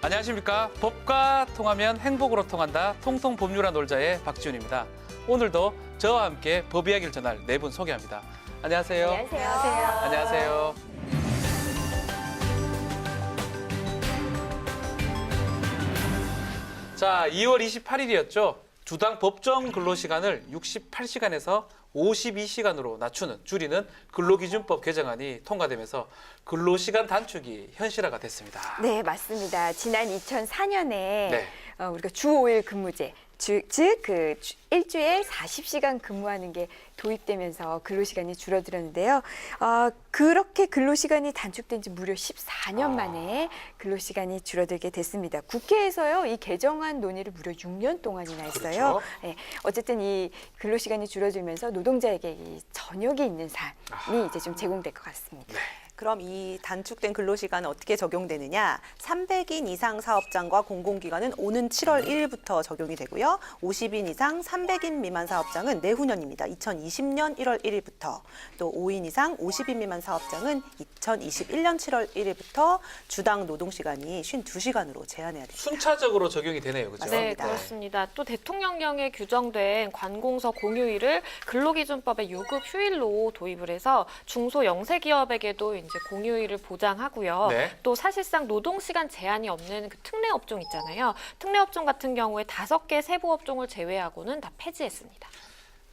안녕하십니까. 법과 통하면 행복으로 통한다. 통통 법률아 놀자의 박지훈입니다. 오늘도 저와 함께 법 이야기를 전할 네 분 소개합니다. 안녕하세요. 안녕하세요. 안녕하세요. 자, 2월 28일이었죠. 주당 법정 근로시간을 68시간에서 52시간으로 낮추는, 줄이는 근로기준법 개정안이 통과되면서 근로시간 단축이 현실화가 됐습니다. 네, 맞습니다. 지난 2004년에 우리가 주 5일 근무제, 즉 일주일에 40시간 근무하는 게 도입되면서 근로시간이 줄어들었는데요. 그렇게 근로시간이 단축된 지 무려 14년 만에 근로시간이 줄어들게 됐습니다. 국회에서요, 이 개정안 논의를 무려 6년 동안이나 했어요. 그렇죠. 네, 어쨌든 이 근로시간이 줄어들면서 노동자에게 이 저녁이 있는 삶이 이제 좀 제공될 것 같습니다. 네. 그럼 이 단축된 근로시간은 어떻게 적용되느냐? 300인 이상 사업장과 공공기관은 오는 7월 1일부터 적용이 되고요. 50인 이상 300인 미만 사업장은 내후년입니다. 2020년 1월 1일부터. 또 5인 이상 50인 미만 사업장은 2021년 7월 1일부터 주당 노동시간이 52시간으로 제한해야 됩니다. 순차적으로 적용이 되네요. 그렇죠? 맞습니다. 네, 그렇습니다. 또 대통령령에 규정된 관공서 공휴일을 근로기준법의 유급 휴일로 도입을 해서 중소 영세기업에게도 이제 공휴일을 보장하고요. 네. 또 사실상 노동시간 제한이 없는 그 특례업종 있잖아요. 특례업종 같은 경우에 5개 세부업종을 제외하고는 다 폐지했습니다.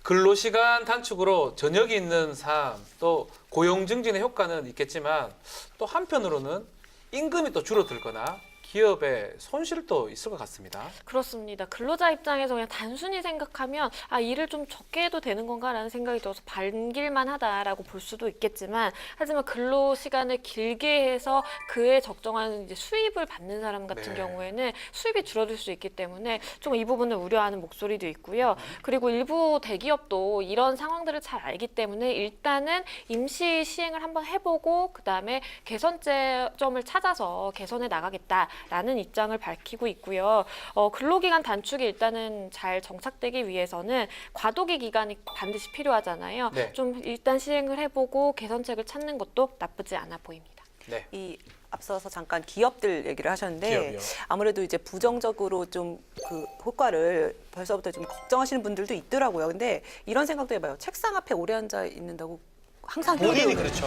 근로시간 단축으로 저녁이 있는 삶, 또 고용 증진의 효과는 있겠지만 또 한편으로는 임금이 또 줄어들거나 기업의 손실도 있을 것 같습니다. 그렇습니다. 근로자 입장에서 그냥 단순히 생각하면 일을 좀 적게 해도 되는 건가라는 생각이 들어서 반길만 하다라고 볼 수도 있겠지만, 하지만 근로 시간을 길게 해서 그에 적정한 이제 수입을 받는 사람 같은 네. 경우에는 수입이 줄어들 수 있기 때문에 좀 이 부분을 우려하는 목소리도 있고요. 그리고 일부 대기업도 이런 상황들을 잘 알기 때문에 일단은 임시 시행을 한번 해보고 그다음에 개선점을 찾아서 개선해 나가겠다. 라는 입장을 밝히고 있고요. 근로기간 단축이 일단은 잘 정착되기 위해서는 과도기 기간이 반드시 필요하잖아요. 네. 좀 일단 시행을 해보고 개선책을 찾는 것도 나쁘지 않아 보입니다. 네. 이 앞서서 잠깐 기업들 얘기를 하셨는데 기업이요. 아무래도 이제 부정적으로 좀 그 효과를 벌써부터 좀 걱정하시는 분들도 있더라고요. 근데 이런 생각도 해봐요. 책상 앞에 오래 앉아 있는다고 항상 본인이 효율이 그렇죠.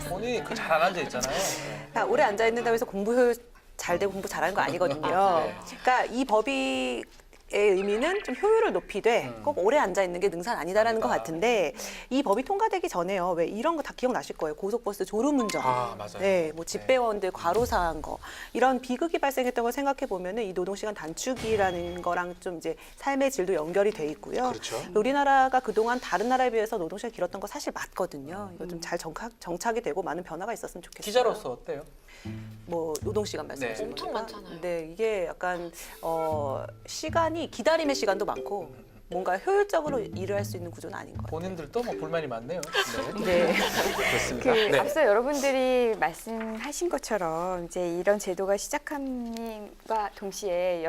본인이 잘 안 앉아 있잖아요. 오래 앉아 있는다고 해서 공부 효율 잘 되고 공부 잘하는 거 아니거든요. 네. 그러니까 이 법이 의 의미는 좀 효율을 높이되 꼭 오래 앉아 있는 게 능사는 아니다라는 것 같은데, 이 법이 통과되기 전에요. 왜 이런 거 다 기억나실 거예요. 고속버스 졸음운전, 맞아요. 네, 뭐 집배원들 과로사한 거, 이런 비극이 발생했던 걸 생각해 보면은 이 노동시간 단축이라는 거랑 좀 이제 삶의 질도 연결이 돼 있고요. 그렇죠. 우리나라가 그동안 다른 나라에 비해서 노동시간 길었던 거 사실 맞거든요. 이거 좀 잘 정착이 되고 많은 변화가 있었으면 좋겠어요. 기자로서 어때요? 뭐 노동시간 말씀하시는 엄청 겁니까? 많잖아요. 네, 이게 약간 시간이 기다림의 시간도 많고 뭔가 효율적으로 일을 할 수 있는 구조는 아닌 것 같아요. 본인들도 뭐 불만이 많네요. 네. 네. 그렇습니다. 네. 앞서 여러분들이 말씀하신 것처럼 이제 이런 제도가 시작함과 동시에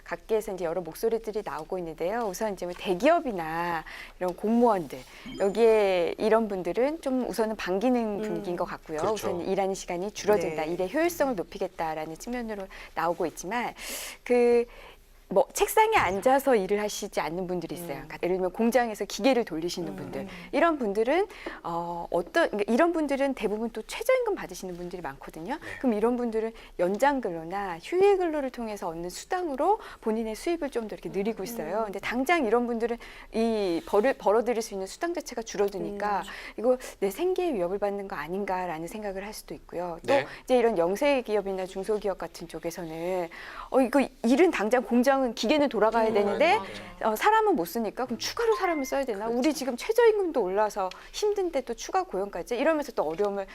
각계에서 이제 여러 목소리들이 나오고 있는데요. 우선 이제 뭐 대기업이나 이런 공무원들, 여기에 이런 분들은 좀 우선은 반기는 분위기인 것 같고요. 그렇죠. 우선 일하는 시간이 줄어든다, 네. 일의 효율성을 높이겠다라는 측면으로 나오고 있지만, 뭐 책상에 앉아서 일을 하시지 않는 분들이 있어요. 그러니까 예를 들면 공장에서 기계를 돌리시는 분들, 이런 분들은 그러니까 이런 분들은 대부분 또 최저임금 받으시는 분들이 많거든요. 그럼 이런 분들은 연장 근로나 휴일 근로를 통해서 얻는 수당으로 본인의 수입을 좀 더 이렇게 늘리고 있어요. 근데 당장 이런 분들은 이 벌어들일 수 있는 수당 자체가 줄어드니까 이거 내 생계에 위협을 받는 거 아닌가라는 생각을 할 수도 있고요. 또 네. 이제 이런 영세 기업이나 중소기업 같은 쪽에서는 이거 일은 당장 공장은 기계는 돌아가야 되는데 사람은 못 쓰니까 그럼 추가로 사람을 써야 되나? 우리 지금 최저임금도 올라서 힘든데 또 추가 고용까지 이러면서 또 어려움을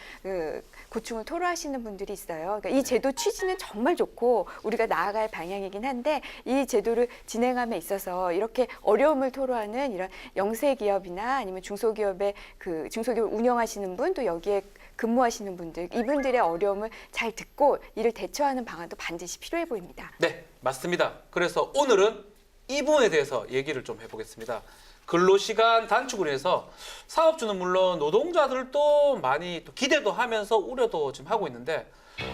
고충을 토로하시는 분들이 있어요. 그러니까 이 제도 취지는 정말 좋고 우리가 나아갈 방향이긴 한데, 이 제도를 진행함에 있어서 이렇게 어려움을 토로하는 이런 영세 기업이나 아니면 중소기업의 중소기업 운영하시는 분, 또 여기에 근무하시는 분들, 이분들의 어려움을 잘 듣고 이를 대처하는 방안도 반드시 필요해 보입니다. 네, 맞습니다. 그래서 오늘은 이 부분에 대해서 얘기를 좀 해보겠습니다. 근로시간 단축을 해서 사업주는 물론 노동자들도 많이 또 기대도 하면서 우려도 지금 하고 있는데,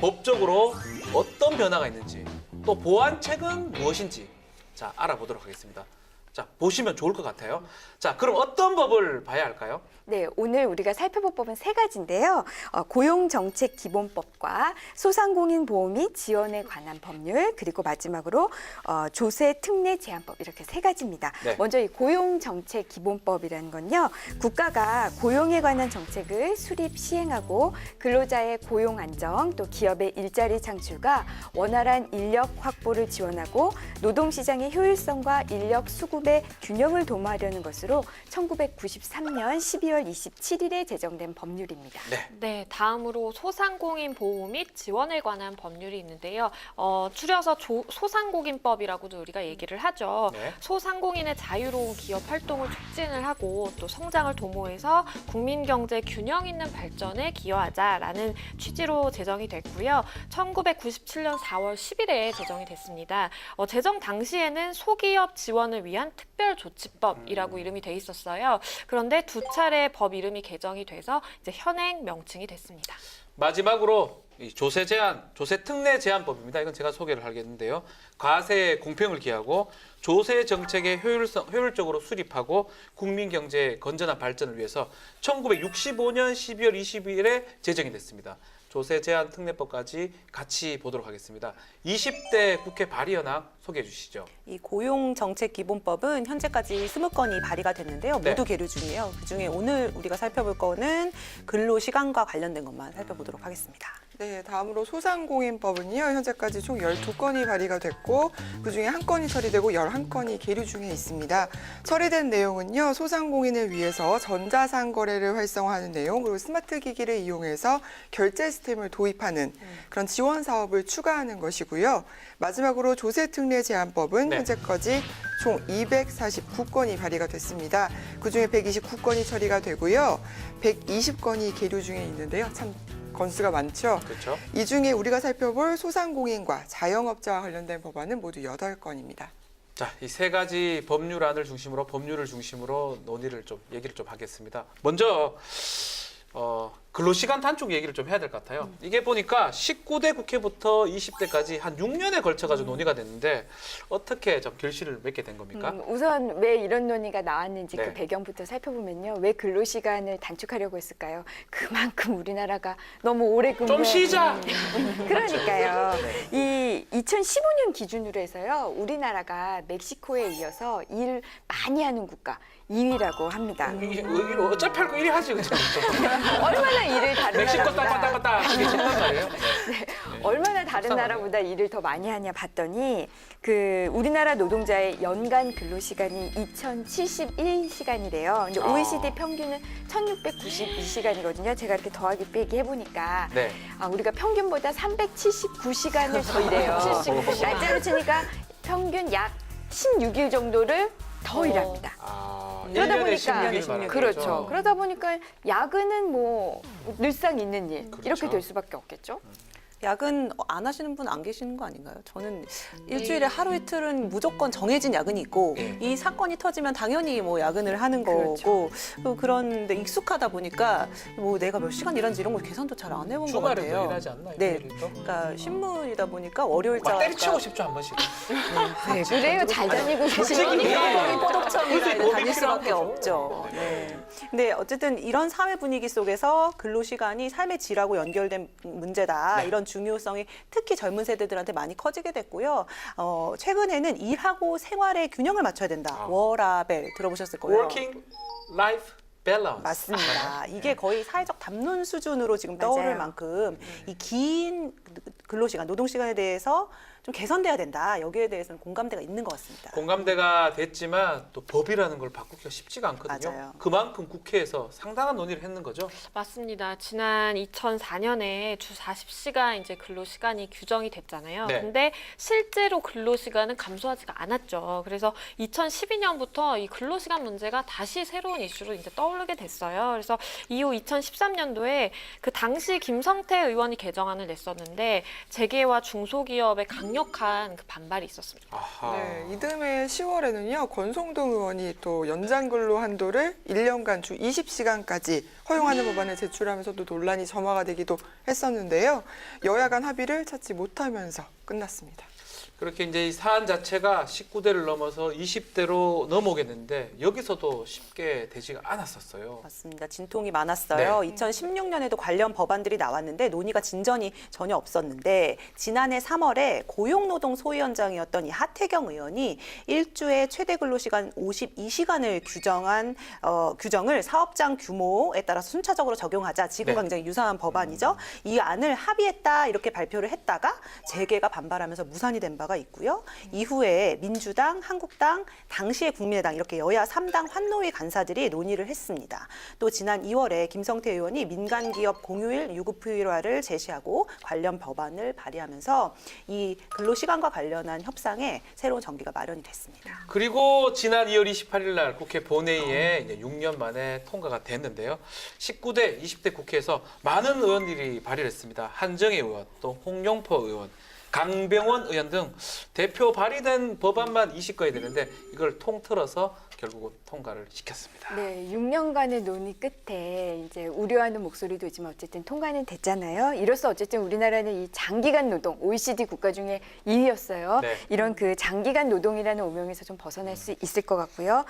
법적으로 어떤 변화가 있는지 또 보완책은 무엇인지 자 알아보도록 하겠습니다. 자 보시면 좋을 것 같아요. 자 그럼 어떤 법을 봐야 할까요? 네, 오늘 우리가 살펴볼 법은 세 가지인데요. 고용정책기본법과 소상공인보험 및 지원에 관한 법률, 그리고 마지막으로 조세특례제한법 이렇게 세 가지입니다. 네. 먼저 이 고용정책기본법이라는 건요. 국가가 고용에 관한 정책을 수립 시행하고 근로자의 고용 안정, 또 기업의 일자리 창출과 원활한 인력 확보를 지원하고 노동시장의 효율성과 인력 수급의 균형을 도모하려는 것으로 1993년 12월 27일에 제정된 법률입니다. 네. 네, 다음으로 소상공인 보호 및 지원에 관한 법률이 있는데요. 줄여서 소상공인법이라고도 우리가 얘기를 하죠. 네. 소상공인의 자유로운 기업 활동을 촉진을 하고 또 성장을 도모해서 국민 경제 균형 있는 발전에 기여하자라는 취지로 제정이 됐고요. 1997년 4월 10일에 제정이 됐습니다. 제정 당시에는 소기업 지원을 위한 특별조치법이라고 이름이 돼 있었어요. 그런데 두 차례 법 이름이 개정이 돼서 이제 현행 명칭이 됐습니다. 마지막으로 이 조세 특례 제한법입니다. 이건 제가 소개를 하겠는데요. 과세의 공평을 기하고 조세 정책의 효율적으로 수립하고 국민 경제의 건전한 발전을 위해서 1965년 12월 22일에 제정이 됐습니다. 조세 제한 특례법까지 같이 보도록 하겠습니다. 20대 국회 발의현황 소개해 주시죠. 이 고용정책기본법은 현재까지 20건이 발의가 됐는데요. 네. 모두 계류 중이에요. 그중에 오늘 우리가 살펴볼 거는 근로시간과 관련된 것만 살펴보도록 하겠습니다. 네, 다음으로 소상공인법은요. 현재까지 총 12건이 발의가 됐고 그중에 1건이 처리되고 11건이 계류 중에 있습니다. 처리된 내용은요. 소상공인을 위해서 전자상거래를 활성화하는 내용, 그리고 스마트 기기를 이용해서 결제 시스템을 도입하는 그런 지원 사업을 추가하는 것이고요. 마지막으로 조세특례제한법은 네. 현재까지 총 249건이 발의가 됐습니다. 그중에 129건이 처리가 되고요. 120건이 계류 중에 있는데요. 참 건수가 많죠. 그렇죠. 이 중에 우리가 살펴볼 소상공인과 자영업자와 관련된 법안은 모두 8건입니다. 자, 이 세 가지 법률을 중심으로 얘기를 좀 하겠습니다. 먼저 근로시간 단축 얘기를 좀 해야 될 것 같아요. 이게 보니까 19대 국회부터 20대까지 한 6년에 걸쳐가지고 논의가 됐는데 어떻게 좀 결실을 맺게 된 겁니까? 우선 왜 이런 논의가 나왔는지 네. 그 배경부터 살펴보면요. 왜 근로시간을 단축하려고 했을까요? 그만큼 우리나라가 너무 오래 근무해야 좀 쉬자! 그러니까요. 네. 이 2015년 기준으로 해서요. 우리나라가 멕시코에 이어서 일 많이 하는 국가 2위라고 합니다. 이게 어차피 할 거 이리 하지 그죠? 얼마나 일을 다른 멕시코 나라보다 따따따따 이게 쉽단 말이에요. 얼마나 다른 속상하네요. 나라보다 일을 더 많이 하냐 봤더니 그 우리나라 노동자의 연간 근로시간이 2071시간이래요. 근데 아. OECD 평균은 1692시간이거든요. 제가 이렇게 더하기 빼기 해보니까 네. 우리가 평균보다 379시간을 더 일해요. 79시간. 날짜로 치니까 평균 약 16일 정도를 더 일합니다. 그러다 1년에 보니까 16일 말하는 그렇죠. 거죠. 그러다 보니까 야근은 뭐 늘상 있는 일 그렇죠. 이렇게 될 수밖에 없겠죠. 야근 안 하시는 분 안 계시는 거 아닌가요? 저는 일주일에 하루 이틀은 무조건 정해진 야근이 있고 네. 이 사건이 터지면 당연히 뭐 야근을 하는 그렇죠. 거고 그런데 익숙하다 보니까 뭐 내가 몇 시간 일하는지 이런 거 계산도 잘 안 해본 것 주말에도 같아요. 일하지 않나요? 네. 일요일도? 그러니까 신문이다 보니까 막 월요일자 때려치고 싶죠 한 번씩. 네, 그래요. 잘 다니고 계시니까. 그러니까 포독청이라 그래서 다닐 법이 수밖에 필요한 없죠. 네. 근데 어쨌든 이런 사회 분위기 속에서 근로시간이 삶의 질하고 연결된 문제다. 네. 이런 중요성이 특히 젊은 세대들한테 많이 커지게 됐고요. 최근에는 일하고 생활의 균형을 맞춰야 된다. 워라벨 들어보셨을 거예요. Working Life Balance. 맞습니다. 이게 거의 사회적 담론 수준으로 지금 떠오를 맞아요. 만큼 이 긴 근로시간, 노동시간에 대해서 좀 개선돼야 된다. 여기에 대해서는 공감대가 있는 것 같습니다. 공감대가 됐지만 또 법이라는 걸 바꾸기가 쉽지가 않거든요. 맞아요. 그만큼 국회에서 상당한 논의를 했는 거죠. 맞습니다. 지난 2004년에 주 40시간 이제 근로시간이 규정이 됐잖아요. 네. 근데 실제로 근로시간은 감소하지가 않았죠. 그래서 2012년부터 이 근로시간 문제가 다시 새로운 이슈로 이제 떠오르게 됐어요. 그래서 이후 2013년도에 그 당시 김성태 의원이 개정안을 냈었는데 재계와 중소기업의 강제 강력한 그 반발이 있었습니다. 아하. 네, 이듬해 10월에는요, 권성동 의원이 또 연장 근로 한도를 1년간 주 20시간까지 허용하는 법안을 제출하면서도 논란이 점화가 되기도 했었는데요. 여야 간 합의를 찾지 못하면서 끝났습니다. 그렇게 이제 이 사안 자체가 19대를 넘어서 20대로 넘어오겠는데 여기서도 쉽게 되지가 않았었어요. 맞습니다. 진통이 많았어요. 네. 2016년에도 관련 법안들이 나왔는데 논의가 진전이 전혀 없었는데 지난해 3월에 고용노동 소위원장이었던 이 하태경 의원이 일주에 최대 근로시간 52시간을 규정을 사업장 규모에 따라서 순차적으로 적용하자. 지금과 네. 굉장히 유사한 법안이죠. 이 안을 합의했다 이렇게 발표를 했다가 재계가 반발하면서 무산이 된 바가 있고요. 이후에 민주당, 한국당, 당시의 국민의당 이렇게 여야 3당 환노위 간사들이 논의를 했습니다. 또 지난 2월에 김성태 의원이 민간기업 공휴일 유급휴일화를 제시하고 관련 법안을 발의하면서 이 근로시간과 관련한 협상에 새로운 전기가 마련이 됐습니다. 그리고 지난 2월 28일 날 국회 본회의에 이제 6년 만에 통과가 됐는데요. 19대, 20대 국회에서 많은 의원들이 발의를 했습니다. 한정혜 의원, 또 홍용포 의원, 강병원 의원 등 대표 발의된 법안만 20건이 되는데 이걸 통틀어서 결국은 통과를 시켰습니다. 네, 6년간의 논의 끝에 이제 우려하는 목소리도 있지만 어쨌든 통과는 됐잖아요. 이로써 어쨌든 우리나라는 이 장기간 노동, OECD 국가 중에 2위였어요. 네. 이런 그 장기간 노동이라는 오명에서 좀 벗어날 수 있을 것 같고요.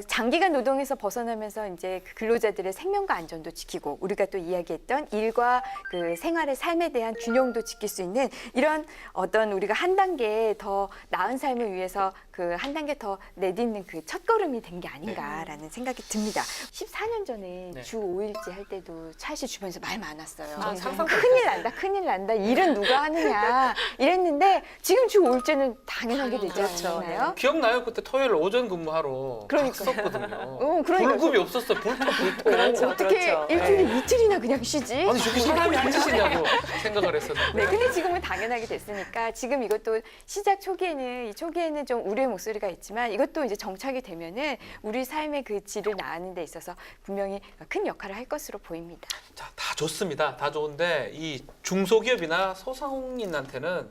장기간 노동에서 벗어나면서 이제 그 근로자들의 생명과 안전도 지키고 우리가 또 이야기했던 일과 그 생활의 삶에 대한 균형도 지킬 수 있는 이런 어떤 우리가 한 단계 더 나은 삶을 위해서 그 한 단계 더 내딛는 그 첫걸음이 된 게 아닌가라는 생각이 듭니다. 14년 전에 네. 주 5일제 할 때도 사실 주변에서 말 많았어요. 아, 상상 큰일 난다, 큰일 난다. 일은 누가 하느냐 이랬는데 지금 주 5일제는 당연하게 되지 그렇죠. 않나요? 기억나요? 그때 토요일 오전 근무하러 그러니까. 갔었거든요. 그러니까. 불급이 없었어요. 불토. 그렇죠. 어떻게 그렇죠. 일주일에 이틀이나 그냥 쉬지? 아니 저게 사람이 할 짓이냐고 생각을 했었는데. 네, 근데 지금은 당연하게 됐으니까 지금 이것도 시작 초기에는 좀 우려의 목소리가 있지만 이것도 이제 정착이 되면은 우리 삶의 그 질을 낳는 데 있어서 분명히 큰 역할을 할 것으로 보입니다. 자, 다 좋습니다. 다 좋은데 이 중소기업이나 소상인한테는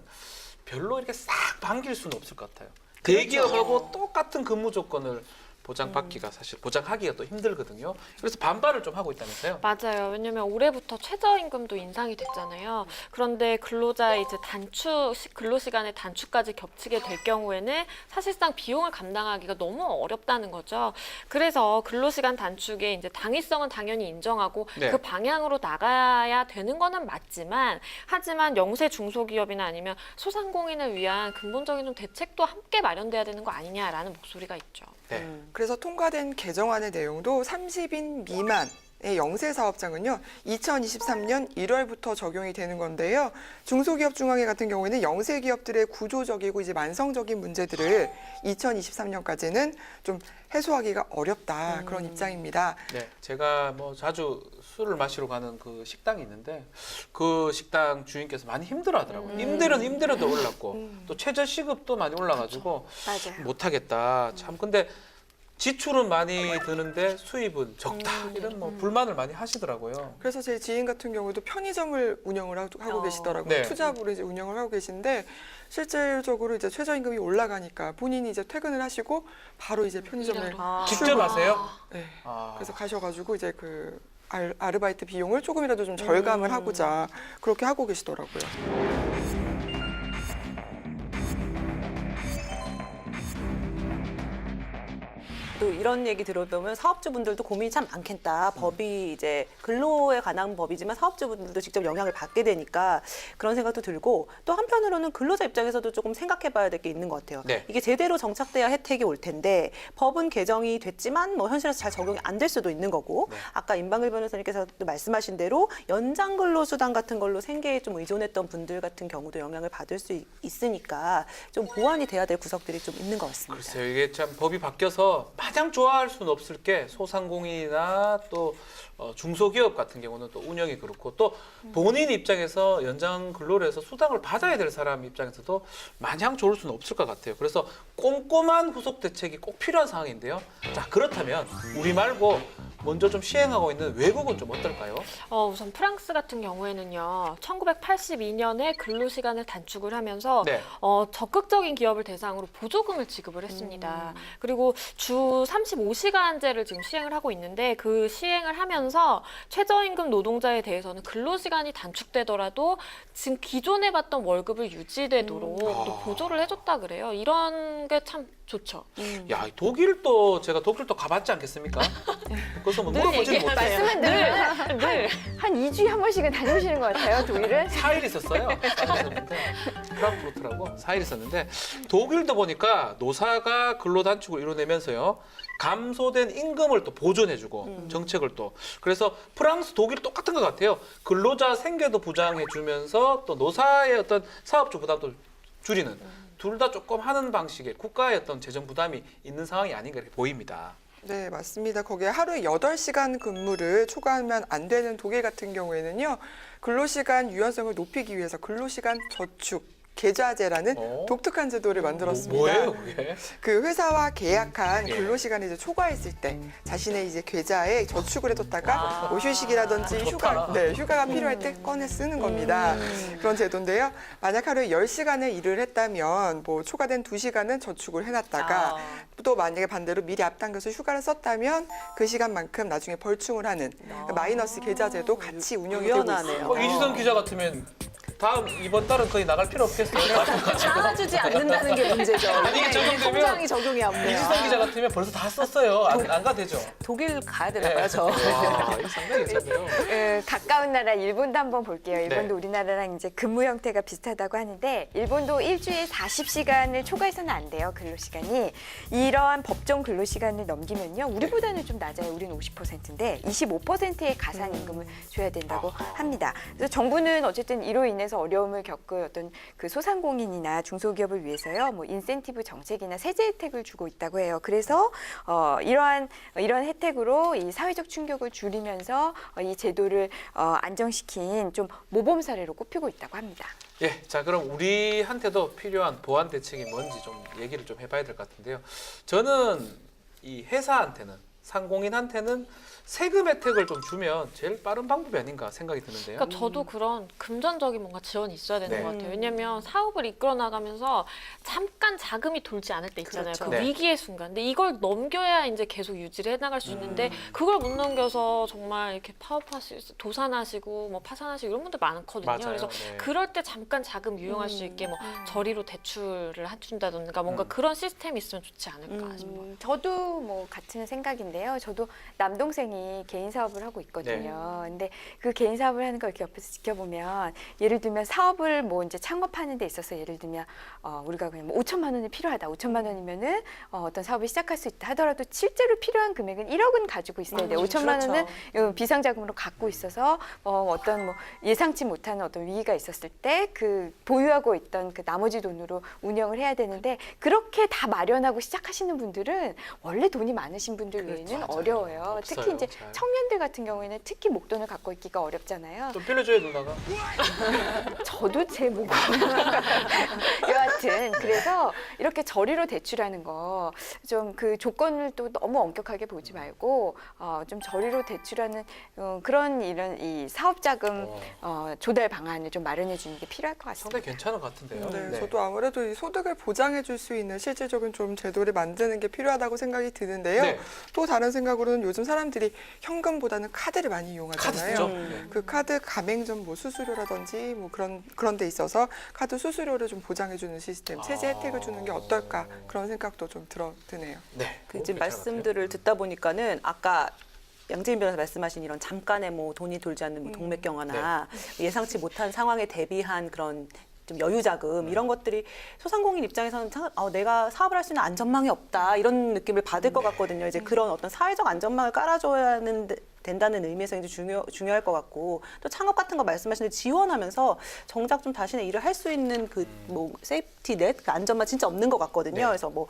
별로 이렇게 싹 반길 수는 없을 것 같아요. 대기업하고 똑같은 근무 조건을 보장받기가 사실 보장하기가 또 힘들거든요. 그래서 반발을 좀 하고 있다면서요. 맞아요. 왜냐면 올해부터 최저임금도 인상이 됐잖아요. 그런데 근로자 이제 근로시간의 단축까지 겹치게 될 경우에는 사실상 비용을 감당하기가 너무 어렵다는 거죠. 그래서 근로시간 단축의 이제 당위성은 당연히 인정하고 네. 그 방향으로 나가야 되는 거는 맞지만 하지만 영세 중소기업이나 아니면 소상공인을 위한 근본적인 좀 대책도 함께 마련돼야 되는 거 아니냐라는 목소리가 있죠. 네. 그래서 통과된 개정안의 내용도 30인 미만의 영세 사업장은요, 2023년 1월부터 적용이 되는 건데요. 중소기업 중앙회 같은 경우에는 영세 기업들의 구조적이고 이제 만성적인 문제들을 2023년까지는 좀 해소하기가 어렵다 그런 입장입니다. 네, 제가 뭐 자주 술을 마시러 가는 그 식당이 있는데 그 식당 주인께서 많이 힘들어하더라고요. 임대료는 임대료도 올랐고 또 최저 시급도 많이 올라가지고 맞아요. 못하겠다. 참 근데 지출은 많이 드는데 수입은 적다. 이런 뭐 불만을 많이 하시더라고요. 그래서 제 지인 같은 경우도 편의점을 운영을 하고 계시더라고요. 네. 투잡으로 이제 운영을 하고 계신데 실질적으로 이제 최저임금이 올라가니까 본인이 이제 퇴근을 하시고 바로 이제 편의점을 직접 하세요? 네. 아. 그래서 가셔가지고 이제 그 아르바이트 비용을 조금이라도 좀 절감을 하고자 그렇게 하고 계시더라고요. 또 이런 얘기 들어보면 사업주분들도 고민이 참 많겠다. 법이 이제 근로에 관한 법이지만 사업주분들도 직접 영향을 받게 되니까 그런 생각도 들고 또 한편으로는 근로자 입장에서도 조금 생각해봐야 될 게 있는 것 같아요. 네. 이게 제대로 정착돼야 혜택이 올 텐데 법은 개정이 됐지만 뭐 현실에서 잘 적용이 안 될 수도 있는 거고 네. 아까 임방글 변호사님께서도 말씀하신 대로 연장 근로수당 같은 걸로 생계에 좀 의존했던 분들 같은 경우도 영향을 받을 수 있으니까 좀 보완이 돼야 될 구석들이 좀 있는 것 같습니다. 글쎄요, 이게 참 법이 바뀌어서 마냥 좋아할 수는 없을 게 소상공인이나 또 중소기업 같은 경우는 또 운영이 그렇고 또 본인 입장에서 연장 근로를 해서 수당을 받아야 될 사람 입장에서도 마냥 좋을 수는 없을 것 같아요. 그래서 꼼꼼한 후속 대책이 꼭 필요한 상황인데요. 자, 그렇다면 우리 말고 먼저 좀 시행하고 있는 외국은 좀 어떨까요? 우선 프랑스 같은 경우에는요, 1982년에 근로시간을 단축을 하면서 네. 적극적인 기업을 대상으로 보조금을 지급을 했습니다. 그리고 주 35시간제를 지금 시행을 하고 있는데 그 시행을 하면서 최저임금 노동자에 대해서는 근로시간이 단축되더라도 지금 기존에 받던 월급을 유지되도록 또 보조를 해줬다 그래요. 이런 게 참 좋죠. 야, 이 독일도 가봤지 않겠습니까? 그래서 뭐 물어보지는 못했어요. 말씀은 늘 한 2주에 한 번씩은 다녀오시는 것 같아요, 독일은. 4일 있었어요. 4일 있었는데 프랑크푸르트라고 4일 있었는데 독일도 보니까 노사가 근로 단축을 이뤄내면서요. 감소된 임금을 또 보존해주고 정책을 또 그래서 프랑스, 독일 똑같은 것 같아요. 근로자 생계도 보장해주면서 또 노사의 어떤 사업주 부담도 줄이는 둘 다 조금 하는 방식의 국가의 어떤 재정 부담이 있는 상황이 아닌가 이렇게 보입니다. 네, 맞습니다. 거기에 하루에 8시간 근무를 초과하면 안 되는 독일 같은 경우에는요. 근로시간 유연성을 높이기 위해서 근로시간 저축 계좌제라는 독특한 제도를 만들었습니다. 뭐예요, 그게? 그 회사와 계약한 예. 근로시간을 이제 초과했을 때 자신의 이제 계좌에 저축을 해뒀다가 뭐 휴식이라든지 휴가가 필요할 때 꺼내 쓰는 겁니다. 그런 제도인데요. 만약 하루에 10시간을 일을 했다면 뭐 초과된 2시간은 저축을 해놨다가 또 만약에 반대로 미리 앞당겨서 휴가를 썼다면 그 시간만큼 나중에 벌충을 하는 마이너스 계좌제도 같이 운영이 되고 유연하네요. 있습니다. 이주선 기자 같으면 이번 달은 거의 나갈 필요 없겠어요. 나와주지 않는다는 게 문제죠. 이게 적용되면 통장이 적용이 안 돼요. 이주선 기자 같으면 벌써 다 썼어요. 안 가도 되죠. 독일 가야 되나 봐요, 저. 와, 이거 상당히 괜찮네요. 가까운 나라 일본도 한번 볼게요. 일본도 네. 우리나라랑 이제 근무 형태가 비슷하다고 하는데 일본도 일주일에 40시간을 초과해서는 안 돼요. 근로시간이. 이러한 법정 근로시간을 넘기면요. 우리보다는 좀 낮아요. 우리는 50%인데 25%의 가산 임금을 줘야 된다고 합니다. 그래서 정부는 어쨌든 이로 인해서 어려움을 겪을 어떤 그 소상공인이나 중소기업을 위해서요. 뭐 인센티브 정책이나 세제 혜택을 주고 있다고 해요. 그래서 이런 혜택으로 이 사회적 충격을 줄이면서 이 제도를 안정시킨 좀 모범 사례로 꼽히고 있다고 합니다. 예, 자 그럼 우리한테도 필요한 보완 대책이 뭔지 좀 얘기를 좀 해봐야 될 것 같은데요. 저는 이 회사한테는 상공인한테는 세금 혜택을 좀 주면 제일 빠른 방법이 아닌가 생각이 드는데요. 그러니까 저도 그런 금전적인 뭔가 지원이 있어야 되는 네. 것 같아요. 왜냐하면 사업을 이끌어 나가면서 잠깐 자금이 돌지 않을 때 있잖아요. 그렇죠. 그 네. 위기의 순간. 근데 이걸 넘겨야 이제 계속 유지를 해나갈 수 있는데 그걸 못 넘겨서 정말 이렇게 파업하시고 도산하시고 뭐 파산하시고 이런 분들 많거든요. 맞아요. 그래서 네. 그럴 때 잠깐 자금 유용할 수 있게 뭐 저리로 대출을 해준다든가 뭔가 그런 시스템이 있으면 좋지 않을까 싶어요. 저도 뭐 같은 생각인데요. 저도 남동생이 개인 사업을 하고 있거든요. 근데 그 개인 사업을 하는 걸 이렇게 옆에서 지켜보면 예를 들면 사업을 뭐 이제 창업하는 데 있어서 예를 들면 우리가 그냥 뭐 5천만 원이 필요하다. 5천만 원이면은 어떤 사업을 시작할 수 있다 하더라도 실제로 필요한 금액은 1억은 가지고 있어야 돼요. 5천만 원은 비상자금으로 갖고 있어서 어떤 뭐 예상치 못하는 어떤 위기가 있었을 때 그 보유하고 있던 그 나머지 돈으로 운영을 해야 되는데 그렇게 다 마련하고 시작하시는 분들은 원래 돈이 많으신 분들 외에는 맞아요. 어려워요. 없어요, 특히 이제 잘. 청년들 같은 경우에는 특히 목돈을 갖고 있기가 어렵잖아요. 좀 빌려줘요 누나가. 저도 제 목돈 여하튼 그래서 이렇게 저리로 대출하는 거 좀 그 조건을 또 너무 엄격하게 보지 말고 좀 저리로 대출하는 그런 이런 이 사업 자금 조달 방안을 좀 마련해 주는 게 필요할 것 같습니다. 상당히 괜찮은 것 같은데요. 네, 저도 아무래도 이 소득을 보장해 줄 수 있는 실질적인 좀 제도를 만드는 게 필요하다고 생각이 드는데요. 네. 또 다른 생각으로는 요즘 사람들이 현금보다는 카드를 많이 이용하잖아요. 카드 쓰죠? 그 카드 가맹점 뭐 수수료라든지 뭐 그런 데 있어서 카드 수수료를 좀 보장해 주는 시스템, 세제 혜택을 주는 게 어떨까 그런 생각도 좀 드네요. 네. 그 이제 괜찮은 것 같아요. 말씀들을 듣다 보니까는 아까 양재인 변호사 말씀하신 이런 잠깐의 뭐 돈이 돌지 않는 뭐 동맥경화나 예상치 못한 상황에 대비한 그런 좀 여유 자금 이런 것들이 소상공인 입장에서는 내가 사업을 할 수 있는 안전망이 없다 이런 느낌을 받을 것 같거든요. 이제 그런 어떤 사회적 안전망을 깔아줘야 하는데 된다는 의미에서 이제 중요할 것 같고 또 창업 같은 거 말씀하시는데 지원하면서 정작 좀 자신의 일을 할 수 있는 그 뭐 세이프티 넷, 그 안전망 진짜 없는 것 같거든요. 네. 그래서 뭐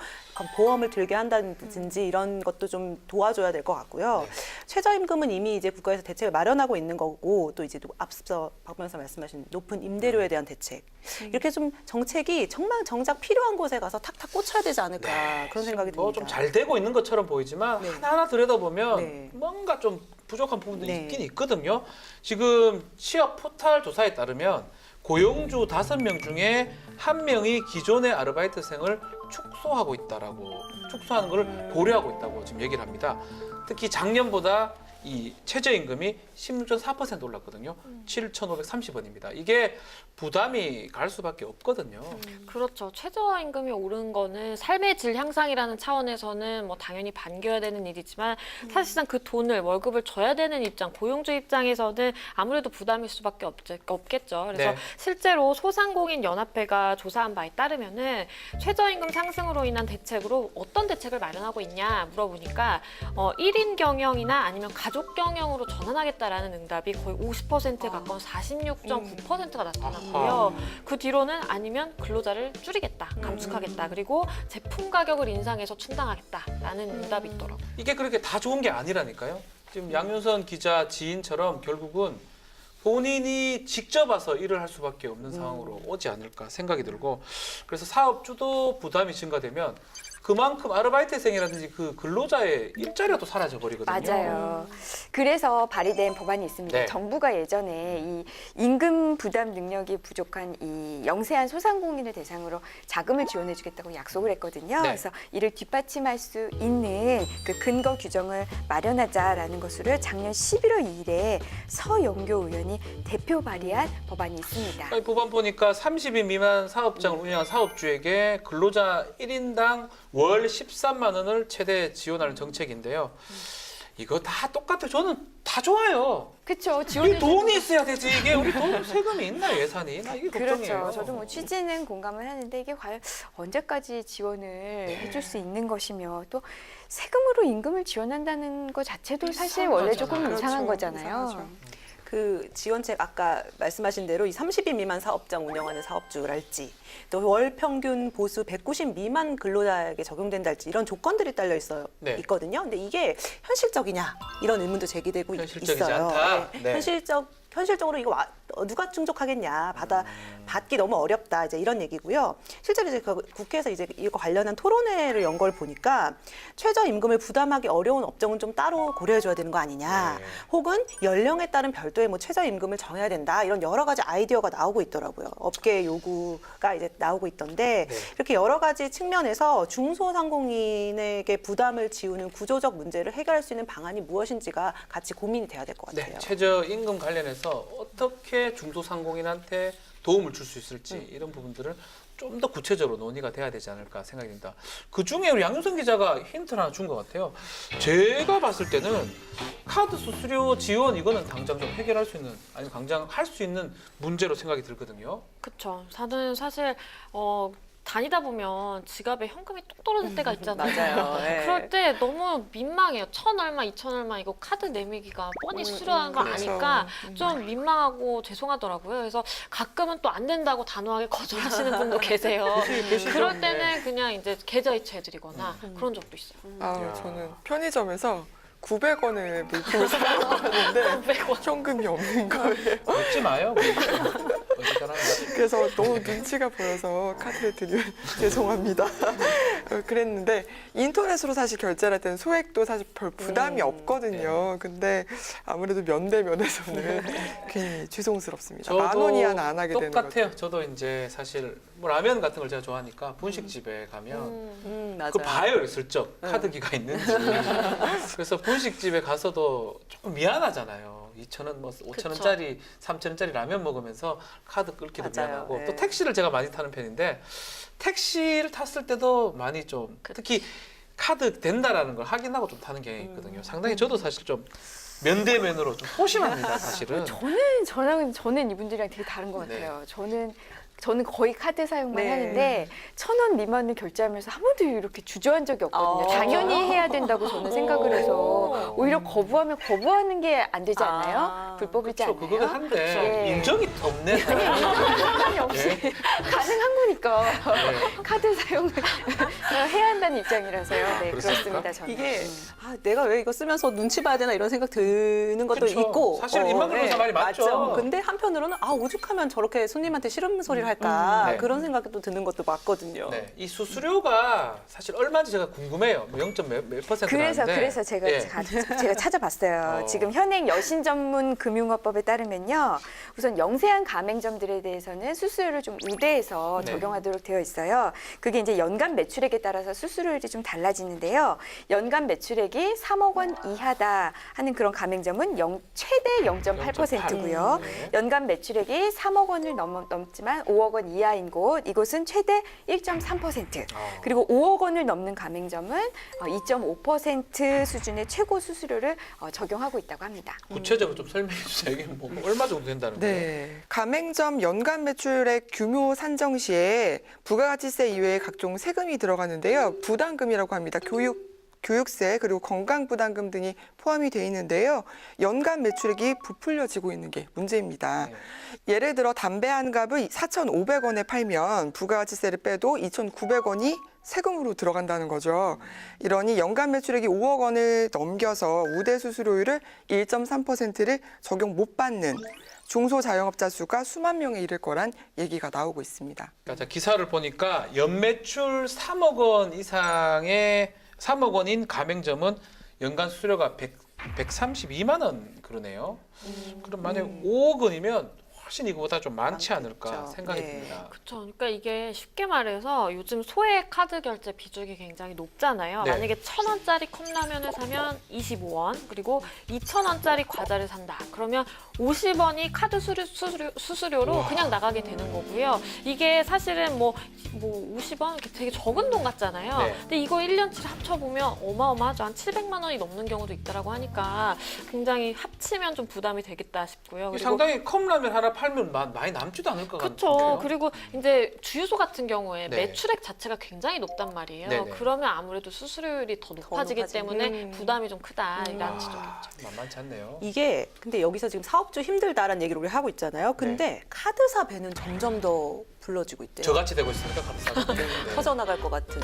보험을 들게 한다든지 이런 것도 좀 도와줘야 될 것 같고요. 최저임금은 이미 이제 국가에서 대책을 마련하고 있는 거고 또 이제 또 앞서 박 변호사 말씀하신 높은 임대료에 대한 대책 이렇게 좀 정책이 정말 정작 필요한 곳에 가서 탁탁 꽂혀야 되지 않을까 그런 생각이 듭니다. 뭐 좀 잘 되고 있는 것처럼 보이지만 네. 하나하나 들여다보면 네. 뭔가 좀 부족한 부분도 네. 있긴 있거든요. 지금 취업 포털 조사에 따르면 고용주 5명 중에 1명이 기존의 아르바이트생을 축소하고 있다라고 축소하는 것을 고려하고 있다고 지금 얘기를 합니다. 특히 작년보다 이 최저임금이 16.4% 올랐거든요. 7,530원입니다. 이게 부담이 갈 수밖에 없거든요. 그렇죠. 최저임금이 오른 거는 삶의 질 향상이라는 차원에서는 뭐 당연히 반겨야 되는 일이지만 사실상 그 돈을 월급을 줘야 되는 입장, 고용주 입장에서는 아무래도 부담일 수밖에 없겠죠. 그래서 네. 실제로 소상공인 연합회가 조사한 바에 따르면은 최저임금 상승으로 인한 대책으로 어떤 대책을 마련하고 있냐 물어보니까 1인 경영이나 아니면 가족 경영으로 전환하겠다라는 응답이 거의 50%에 가까운 46.9%가 나타났고요. 그 뒤로는 아니면 근로자를 줄이겠다, 감축하겠다, 그리고 제품 가격을 인상해서 충당하겠다라는 응답이 있더라고요. 이게 그렇게 다 좋은 게 아니라니까요. 지금 양윤선 기자 지인처럼 결국은 본인이 직접 와서 일을 할 수밖에 없는 상황으로 오지 않을까 생각이 들고 그래서 사업주도 부담이 증가되면 그만큼 아르바이트생이라든지 그 근로자의 일자리가 또 사라져 버리거든요. 맞아요. 그래서 발의된 법안이 있습니다. 네. 정부가 예전에 이 임금 부담 능력이 부족한 이 영세한 소상공인을 대상으로 자금을 지원해주겠다고 약속을 했거든요. 네. 그래서 이를 뒷받침할 수 있는 그 근거 규정을 마련하자라는 것으로 작년 11월 2일에 서영교 의원이 대표 발의한 법안이 있습니다. 아니, 법안 보니까 30인 미만 사업장을 운영한 사업주에게 근로자 1인당 월 13만 원을 최대 지원하는 정책인데요. 이거 다 똑같아요. 저는 다 좋아요. 그렇죠. 우리 돈이 있어야 되지. 이게 우리 돈 세금이 있나 예산이? 나 이게 걱정이에요. 그렇죠. 저도 뭐 취지는 공감을 하는데 이게 과연 언제까지 지원을 해줄 수 있는 것이며 또 세금으로 임금을 지원한다는 것 자체도 사실 원래 조금 거잖아요. 이상한 그렇죠. 거잖아요. 이상하죠. 그 지원책 아까 말씀하신 대로 이 30인 미만 사업장 운영하는 사업주랄지 또 월 평균 보수 190 미만 근로자에게 적용된달지 이런 조건들이 딸려 네. 있거든요. 근데 이게 현실적이냐 이런 의문도 제기되고 현실적이지 있어요. 않다. 네. 네. 현실적으로 이거 누가 충족하겠냐 받기 너무 어렵다 이제 이런 얘기고요. 실제로 이제 국회에서 이제 이거 관련한 토론회를 연 걸 보니까 최저임금을 부담하기 어려운 업종은 좀 따로 고려해줘야 되는 거 아니냐. 네. 혹은 연령에 따른 별도의 뭐 최저임금을 정해야 된다 이런 여러 가지 아이디어가 나오고 있더라고요. 업계 요구가 이제 나오고 있던데 네. 이렇게 여러 가지 측면에서 중소상공인에게 부담을 지우는 구조적 문제를 해결할 수 있는 방안이 무엇인지가 같이 고민이 돼야 될 것 같아요. 네, 최저임금 관련해서 어떻게 중소상공인한테 도움을 줄 수 있을지 이런 부분들을 좀 더 구체적으로 논의가 돼야 되지 않을까 생각이 듭니다. 그중에 우리 양윤선 기자가 힌트를 하나 준 것 같아요. 제가 봤을 때는 카드 수수료 지원 이거는 당장 좀 해결할 수 있는 아니면 당장 할 수 있는 문제로 생각이 들거든요. 그렇죠. 저는 사실 다니다 보면 지갑에 현금이 뚝 떨어질 때가 있잖아요. 맞아요. 네. 그럴 때 너무 민망해요. 1,000얼마, 2,000얼마 이거 카드 내밀기가 뻔히 수수료라는 거 그렇죠. 아니까 좀 민망하고 죄송하더라고요. 그래서 가끔은 또 안 된다고 단호하게 거절하시는 분도 계세요. 그럴 때는 그냥 이제 계좌이체해드리거나 그런 적도 있어요. 아, 저는 편의점에서 900원에 물품을 사먹었는데 900원. 현금이 없는 거예요. 묻지 마요. 어디까나. 그래서 너무 눈치가 보여서 카드를 드리면 죄송합니다. 그랬는데 인터넷으로 사실 결제를 할 때는 소액도 사실 별 부담이 없거든요. 근데 아무래도 면대면에서는 괜히 죄송스럽습니다. 만 원 이하는 안 하게 되는 거죠. 똑같아요. 저도 이제 사실 뭐 라면 같은 걸 제가 좋아하니까 분식집에 가면 맞아요. 그 봐요, 슬쩍 카드기가 있는지. 그래서 분식집에 가서도 조금 미안하잖아요. 2,000원, 뭐 5,000원짜리, 3,000원짜리 라면 먹으면서 카드 끊기도 맞아요. 미안하고 네. 또 택시를 제가 많이 타는 편인데 택시를 탔을 때도 많이 좀 특히 카드 된다라는 걸 확인하고 좀 타는 경향이 있거든요. 상당히 저도 사실 좀 면대면으로 좀 소심합니다, 사실은. 저는 이분들이랑 되게 다른 것 같아요. 저는 저는 거의 카드 사용만 네. 하는데 1,000원 미만을 결제하면서 한 번도 이렇게 주저한 적이 없거든요. 당연히 해야 된다고 저는 생각을 해서 오히려 거부하면 거부하는 게 안 되지 않나요? 불법이지 그렇죠. 않나요? 그거는 한데 예. 인정이 없네. 상관이 없이 가능한 거니까 네. 카드 사용을 해야 한다는 입장이라서요. 네, 그렇습니까? 그렇습니다. 저는. 이게 내가 왜 이거 쓰면서 눈치 봐야 되나 이런 생각 드는 것도 그쵸. 있고 사실 입만 돌면서 말이 맞죠. 근데 한편으로는 오죽하면 저렇게 손님한테 싫은 소리를 할까 네. 그런 생각이 또 드는 것도 맞거든요. 네, 이 수수료가 사실 얼마인지 제가 궁금해요. 뭐 0. 몇 퍼센트 그래서 제가 예. 제가 찾아봤어요. 지금 현행 여신 전문 금융업법에 따르면요, 우선 영세한 가맹점들에 대해서는 수수료를 좀 우대해서 네. 적용하도록 되어 있어요. 그게 이제 연간 매출액에 따라서 수수료율이 좀 달라지는데요. 연간 매출액이 3억 원 이하다 하는 그런 가맹점은 최대 0.8%고요. 네. 연간 매출액이 3억 원을 넘지만 5억 원 이하인 곳, 이곳은 최대 1.3%. 그리고 5억 원을 넘는 가맹점은 2.5% 수준의 최고 수수료를 적용하고 있다고 합니다. 구체적으로 좀 설명해 주세요. 이게 뭐 얼마 정도 된다는 거예요? 네, 가맹점 연간 매출액 규모 산정 시에 부가가치세 이외에 각종 세금이 들어가는데요. 부담금이라고 합니다. 교육세 그리고 건강부담금 등이 포함이 돼 있는데요. 연간 매출액이 부풀려지고 있는 게 문제입니다. 네. 예를 들어 담배 한 갑을 4,500원에 팔면 부가가치세를 빼도 2,900원이 세금으로 들어간다는 거죠. 이러니 연간 매출액이 5억 원을 넘겨서 우대 수수료율을 1.3%를 적용 못 받는 중소자영업자 수가 수만 명에 이를 거란 얘기가 나오고 있습니다. 그러니까 기사를 보니까 연매출 3억 원 이상의 3억 원인 가맹점은 연간 수수료가 132만 원 그러네요. 그럼 만약 5억 원이면 훨씬 이거보다 좀 많지 않을까 많겠죠. 생각이 네. 듭니다. 그렇죠. 그러니까 이게 쉽게 말해서 요즘 소액 카드 결제 비중이 굉장히 높잖아요. 네. 만약에 1,000원짜리 컵라면을 사면 25원, 그리고 2,000원짜리 과자를 산다. 그러면 50원이 카드 수수료로 그냥 나가게 되는 거고요. 이게 사실은 뭐 50원 이렇게 되게 적은 돈 같잖아요. 네. 근데 이거 1년치를 합쳐보면 어마어마하죠. 한 700만 원이 넘는 경우도 있다라고 하니까 굉장히 합치면 좀 부담이 되겠다 싶고요. 그리고 상당히 컵라면 하나 팔면 많이 남지도 않을 것 그렇죠. 같은데요. 그리고 이제 주유소 같은 경우에 네. 매출액 자체가 굉장히 높단 말이에요. 네네. 그러면 아무래도 수수료율이 더 높아지기 높아지고. 때문에 부담이 좀 크다 이런 아, 지적이죠. 만만치 않네요. 이게 근데 여기서 지금 사업주 힘들다라는 얘기를 우리 하고 있잖아요. 근데 카드사 배는 점점 더 불러지고 있대요. 저같이 되고 있으니까 감사합니다. 네. 터져나갈 것 같은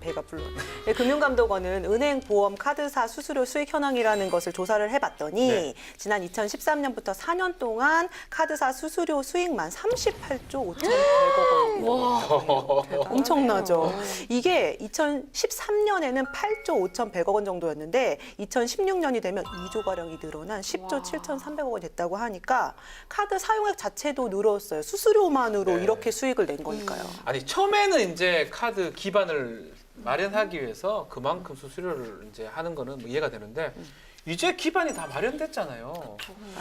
배가 불러. 네, 금융감독원은 은행, 보험, 카드사 수수료 수익 현황이라는 것을 조사를 해봤더니 네. 지난 2013년부터 4년 동안 카드사 수수료 수익만 38조 5,100억 원. 엄청나죠. 이게 2013년에는 8조 5,100억 원 정도였는데 2016년이 되면 2조 가량이 늘어난 10조 7,300억 원이 됐다고 하니까 카드 사용액 자체도 늘었어요. 수수료만으로 네. 이렇게 수익을 낸 거니까요. 아니 처음에는 이제 카드 기반을 마련하기 위해서 그만큼 수수료를 이제 하는 거는 뭐 이해가 되는데 이제 기반이 다 마련됐잖아요.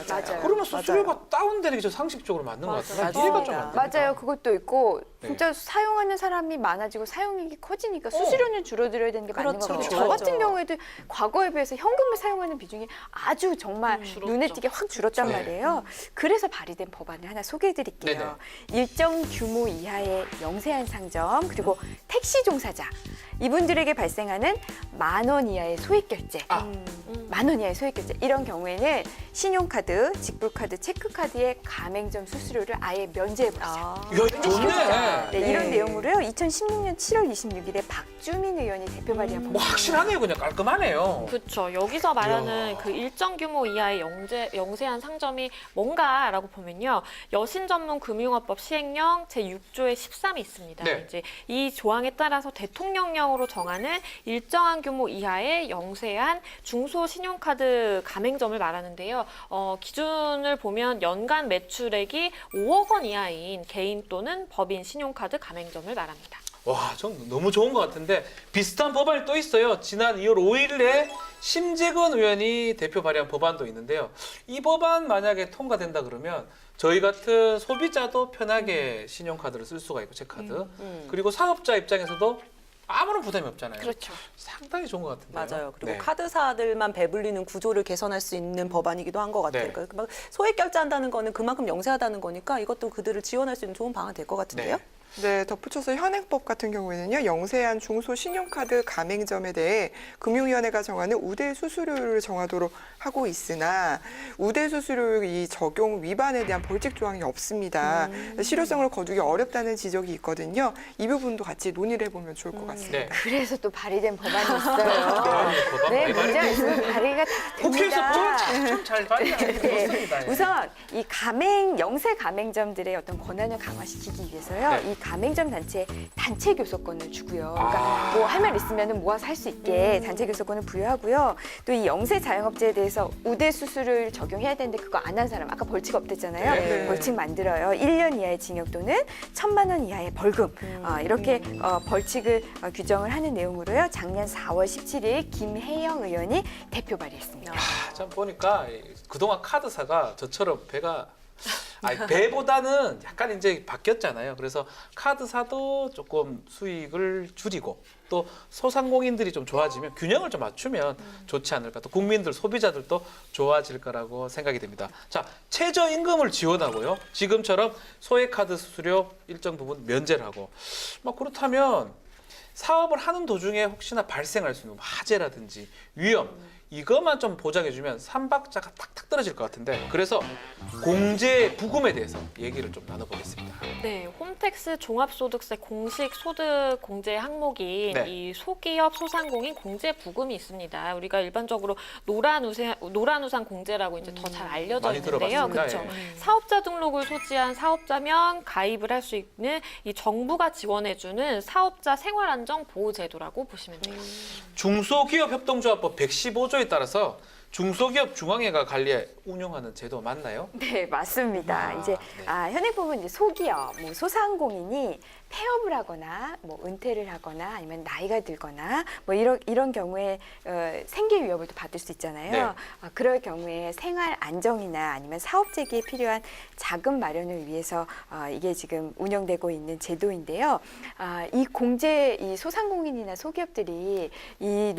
맞아요. 그러면 수수료가 다운되는 게 좀 상식적으로 맞는 것 같아요. 맞아요. 이해가 좀 안 됩니다. 맞아요. 그것도 있고 네. 진짜 사용하는 사람이 많아지고 사용액이 커지니까 수수료는 줄어들어야 되는 게 맞는 그렇죠. 거거든요. 그렇죠. 저 같은 경우에도 과거에 비해서 현금을 사용하는 비중이 아주 정말 줄었죠. 눈에 띄게 확 줄었단 네. 말이에요. 그래서 발의된 법안을 하나 소개해드릴게요. 일정 규모 이하의 영세한 상점 그리고 택시 종사자 이분들에게 발생하는 10,000원 이하의 소액 결제. 아. 10,000원 이하의 소액 결제 이런 경우에는 신용카드, 직불카드, 체크카드의 가맹점 수수료를 아예 면제해버리죠. 이거 좋네. 네, 이런 내용으로요. 2016년 7월 26일에 박주민 의원이 대표 발의한 뭐 법안입니다. 확실하네요. 그냥 깔끔하네요. 그렇죠. 여기서 말하는 이야. 그 일정 규모 이하의 영세한 상점이 뭔가라고 보면요. 여신 전문 금융업법 시행령 제6조의 13이 있습니다. 네. 이제 이 조항에 따라서 대통령령으로 정하는 일정한 규모 이하의 영세한 중소 신용카드 가맹점을 말하는데요. 기준을 보면 연간 매출액이 5억 원 이하인 개인 또는 법인 신용카드 가맹점을 말합니다. 와, 전 너무 좋은 것 같은데 비슷한 법안이 또 있어요. 지난 2월 5일에 심재근 의원이 대표 발의한 법안도 있는데요. 이 법안 만약에 통과된다 그러면 저희 같은 소비자도 편하게 신용카드를 쓸 수가 있고 체크카드 그리고 사업자 입장에서도 아무런 부담이 없잖아요. 그렇죠. 상당히 좋은 것 같은데요. 맞아요. 그리고 네. 카드사들만 배불리는 구조를 개선할 수 있는 법안이기도 한 것 같아요. 네. 그러니까 막 소액 결제한다는 거는 그만큼 영세하다는 거니까 이것도 그들을 지원할 수 있는 좋은 방안 될 것 같은데요. 네. 네, 덧붙여서 현행법 같은 경우에는요, 영세한 중소 신용카드 가맹점에 대해 금융위원회가 정하는 우대 수수료를 정하도록 하고 있으나 우대 수수료 이 적용 위반에 대한 벌칙 조항이 없습니다. 실효성을 거두기 어렵다는 지적이 있거든요. 이 부분도 같이 논의를 해보면 좋을 것 같습니다. 네. 그래서 또 발의된 법안이 있어요. 법안 네, 많이 문제가 발의돼 있으면 발의가 다 국회에서 됩니다. 좀잘 발의하셨습니다. 우선 이 영세 가맹점들의 어떤 권한을 강화시키기 위해서요. 네. 이 가맹점 단체 교섭권을 주고요. 그러니까 뭐 할 말 있으면 모아서 할 수 있게 단체 교섭권을 부여하고요. 또 이 영세 자영업자에 대해서 우대 수수료를 적용해야 되는데 그거 안 한 사람 아까 벌칙 없댔잖아요. 네. 벌칙 만들어요. 1년 이하의 징역 또는 1,000만 원 이하의 벌금 이렇게 벌칙을 규정을 하는 내용으로요. 작년 4월 17일 김혜영 의원이 대표 발의했습니다. 참 보니까 그동안 카드사가 저처럼 배보다는 약간 이제 바뀌었잖아요. 그래서 카드사도 조금 수익을 줄이고 또 소상공인들이 좀 좋아지면 균형을 좀 맞추면 좋지 않을까. 또 국민들, 소비자들도 좋아질 거라고 생각이 됩니다. 자, 최저임금을 지원하고요. 지금처럼 소액카드 수수료 일정 부분 면제를 하고 그렇다면 사업을 하는 도중에 혹시나 발생할 수 있는 화재라든지 위험 이것만 좀 보장해주면 삼박자가 탁탁 떨어질 것 같은데 그래서 공제 부금에 대해서 얘기를 좀 나눠보겠습니다. 네, 홈택스 종합소득세 공식 소득 공제 항목인 네. 이 소기업 소상공인 공제 부금이 있습니다. 우리가 일반적으로 노란우산 공제라고 이제 더 잘 알려져 많이 있는데요. 들어봤습니다. 그렇죠. 예. 사업자 등록을 소지한 사업자면 가입을 할 수 있는 이 정부가 지원해주는 사업자 생활안정 보호제도라고 보시면 돼요. 중소기업협동조합법 115조에 따라서 중소기업 중앙회가 관리해 운영하는 제도 맞나요? 네, 맞습니다. 이제 네. 현행법은 이제 소기업, 소상공인이 폐업을 하거나 은퇴를 하거나 아니면 나이가 들거나 이런 경우에 생계 위협을 또 받을 수 있잖아요. 네. 그럴 경우에 생활 안정이나 아니면 사업 재개에 필요한 자금 마련을 위해서 이게 지금 운영되고 있는 제도인데요. 이 소상공인이나 소기업들이 이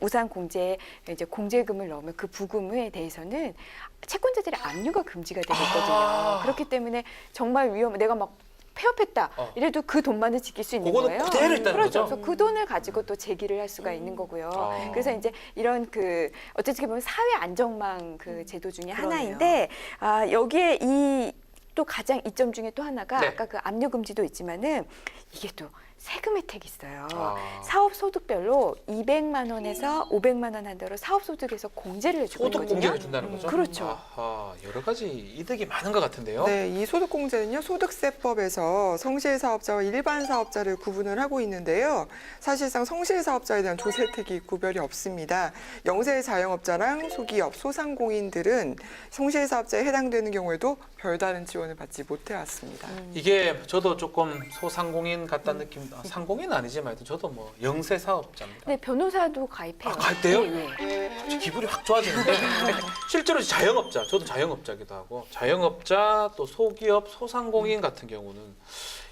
우산 공제에 이제 공제금을 넣으면 그 부금에 대해서는 채권자들의 압류가 금지가 되거든요. 그렇기 때문에 정말 내가 막 폐업했다. 이래도 그 돈만을 지킬 수 있는 그거는 거예요. 그대로 있다는 그렇죠. 거죠? 그래서 그 돈을 가지고 또 제기를 할 수가 있는 거고요. 그래서 이제 이런 어떻게 보면 사회 안정망 제도 중에 하나인데 여기에 또 가장 이점 중에 또 하나가 네. 아까 그 압류 금지도 있지만은 이게 또 세금 혜택이 있어요. 아. 사업 소득별로 200만 원에서 500만 원 한도로 사업 소득에서 공제를 해주고 소득 있거든요. 공제를 준다는 거죠? 그렇죠. 아하, 여러 가지 이득이 많은 것 같은데요. 네, 이 소득공제는요, 소득세법에서 성실사업자와 일반 사업자를 구분을 하고 있는데요. 사실상 성실사업자에 대한 조세 혜택이 구별이 없습니다. 영세 자영업자랑 소기업, 소상공인들은 성실사업자에 해당되는 경우에도 별다른 지원을 받지 못해왔습니다. 이게 저도 조금 소상공인 같다는 느낌, 상공인은 아니지만 하여튼 저도 영세 사업자입니다. 네, 변호사도 가입해요. 가입돼요? 예. 갑자기 기분이 확 좋아지는데 실제로 자영업자, 저도 자영업자기도 하고 자영업자 또 소기업, 소상공인 같은 경우는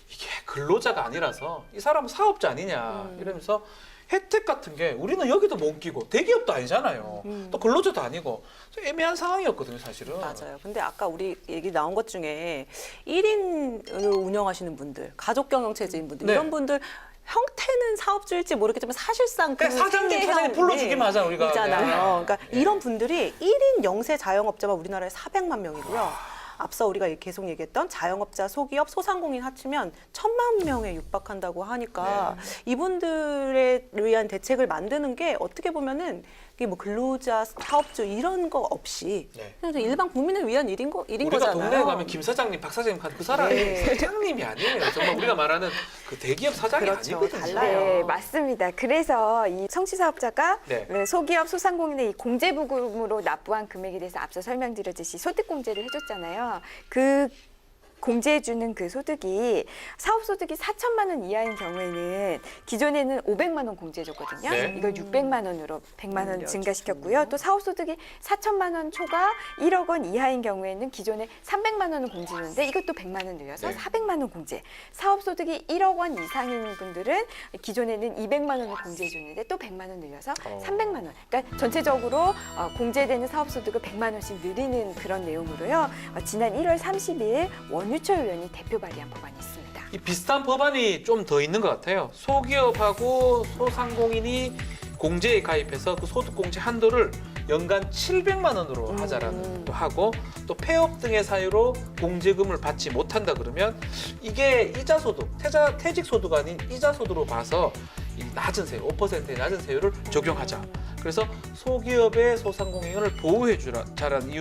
이게 근로자가 아니라서 이 사람은 사업자 아니냐 이러면서 혜택 같은 게 우리는 여기도 못 끼고 대기업도 아니잖아요. 또 근로자도 아니고 애매한 상황이었거든요, 사실은. 맞아요. 근데 아까 우리 얘기 나온 것 중에 1인을 운영하시는 분들, 가족 경영 체제인 분들 네. 이런 분들 형태는 사업주일지 모르겠지만 사실상 그 사장님 불러주기만 하잖아 우리가. 있잖아요. 네. 그러니까 이런 분들이 1인 영세 자영업자가 우리나라에 400만 명이고요. 앞서 우리가 계속 얘기했던 자영업자, 소기업, 소상공인 합치면 1,000만 명에 육박한다고 하니까 이분들에 위한 대책을 만드는 게 어떻게 보면은 이게 근로자, 사업주 이런 거 없이 그냥 일반 국민을 위한 일인 우리가 거잖아요. 동네에 가면 김 사장님, 박 사장님 그 사람이 사장님이 아니에요. 정말 우리가 말하는 그 대기업 사장이 그렇죠. 아니거든요. 달라요. 네, 맞습니다. 그래서 이 성취사업자가 네. 소기업, 소상공인의 이 공제부금으로 납부한 금액에 대해서 앞서 설명드렸듯이 소득공제를 해줬잖아요. 그 공제해주는 그 소득이 사업소득이 4천만 원 이하인 경우에는 기존에는 500만 원 공제해줬거든요. 네. 이걸 600만 원으로 100만 원 네, 증가시켰고요. 또 사업소득이 4천만 원 초과 1억 원 이하인 경우에는 기존에 300만 원을 공제했는데 이것도 100만 원 늘려서 네. 400만 원 공제. 사업소득이 1억 원 이상인 분들은 기존에는 200만 원을 공제해줬는데 또 100만 원 늘려서 300만 원. 그러니까 전체적으로 공제되는 사업소득을 100만 원씩 늘리는 그런 내용으로요. 지난 1월 30일 원유철 의원이 대표 발의한 법안이 있습니다. 이 비슷한 법안이 좀 더 있는 것 같아요. 소기업하고 소상공인이 공제에 가입해서 그 소득공제 한도를 연간 700만 원으로 하자라는 거 하고 또 폐업 등의 사유로 공제금을 받지 못한다 그러면 이게 이자소득, 퇴직소득 아닌 이자소득으로 봐서 이 낮은 세율, 5%의 낮은 세율을 적용하자. 그래서 소기업의 소상공인을 보호해주자라는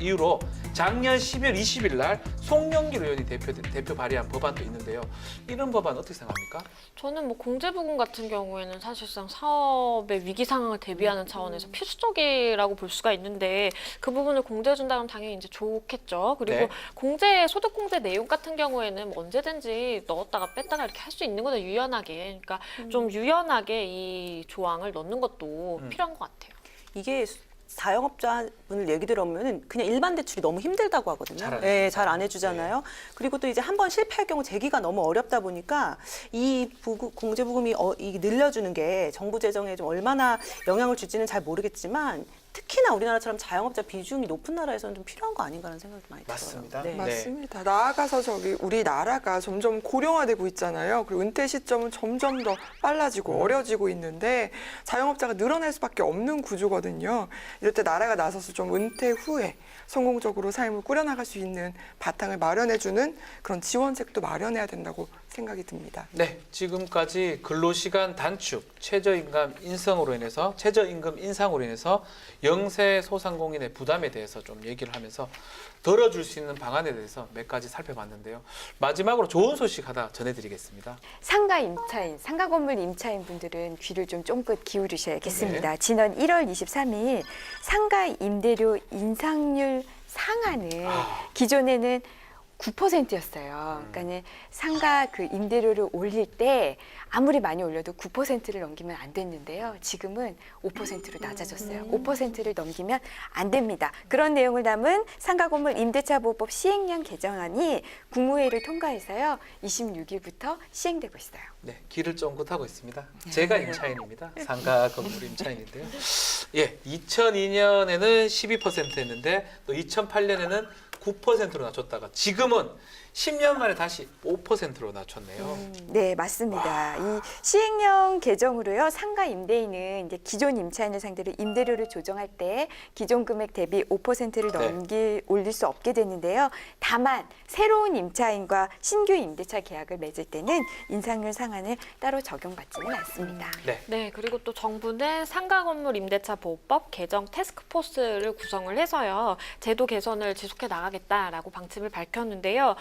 이유로 작년 12월 20일 날 송영길 의원이 대표 발의한 법안도 있는데요. 이런 법안 어떻게 생각합니까? 저는 뭐 공제부금 같은 경우에는 사실상 사업의 위기 상황을 대비하는 차원에서 필수적이라고 볼 수가 있는데 그 부분을 공제해준다면 당연히 이제 좋겠죠. 그리고 네. 소득공제 내용 같은 경우에는 뭐 언제든지 넣었다가 뺐다가 이렇게 할 수 있는 거죠. 유연하게. 그러니까 좀 유연하게 이 조항을 넣는 것도 필요한 것 같아요. 이게 자영업자분을 얘기 들어보면 그냥 일반 대출이 너무 힘들다고 하거든요. 잘 안 네, 잘 안 해주잖아요. 그리고 또 이제 한번 실패할 경우 재기가 너무 어렵다 보니까 이 공제부금이 이 늘려주는 게 정부 재정에 좀 얼마나 영향을 줄지는 잘 모르겠지만 특히나 우리나라처럼 자영업자 비중이 높은 나라에서는 좀 필요한 거 아닌가라는 생각이 많이 들어요. 맞습니다. 네. 맞습니다. 나아가서 우리나라가 점점 고령화되고 있잖아요. 그리고 은퇴 시점은 점점 더 빨라지고 어려지고 있는데 자영업자가 늘어날 수밖에 없는 구조거든요. 이럴 때 나라가 나서서 좀 은퇴 후에 성공적으로 삶을 꾸려나갈 수 있는 바탕을 마련해주는 그런 지원책도 마련해야 된다고 생각이 듭니다. 네, 지금까지 근로시간 단축, 최저임금 인상으로 인해서 영세 소상공인의 부담에 대해서 좀 얘기를 하면서 덜어줄 수 있는 방안에 대해서 몇 가지 살펴봤는데요. 마지막으로 좋은 소식 하나 전해드리겠습니다. 상가 임차인, 상가 건물 임차인 분들은 귀를 좀 쫑긋 기울이셔야겠습니다. 지난 1월 23일 상가 임대료 인상률 상한을 기존에는 9%였어요. 그러니까는 상가 그 임대료를 올릴 때 아무리 많이 올려도 9%를 넘기면 안 됐는데요. 지금은 5%로 낮아졌어요. 5%를 넘기면 안 됩니다. 그런 내용을 담은 상가 건물 임대차 보호법 시행령 개정안이 국무회의를 통과해서요. 26일부터 시행되고 있어요. 네, 길을 쫑긋하고 있습니다. 제가 임차인입니다. 상가 건물 임차인인데요. 예, 2002년에는 12%였는데 또 2008년에는 9%로 낮췄다가 지금은 10년 만에 다시 5%로 낮췄네요. 네, 맞습니다. 이 시행령 개정으로요, 상가 임대인은 이제 기존 임차인을 상대로 임대료를 조정할 때 기존 금액 대비 5%를 올릴 수 없게 됐는데요. 다만 새로운 임차인과 신규 임대차 계약을 맺을 때는 인상률 상한을 따로 적용받지는 않습니다. 네, 그리고 또 정부는 상가 건물 임대차 보호법 개정 태스크포스를 구성을 해서요. 제도 개선을 지속해 나가겠다라고 방침을 밝혔는데요.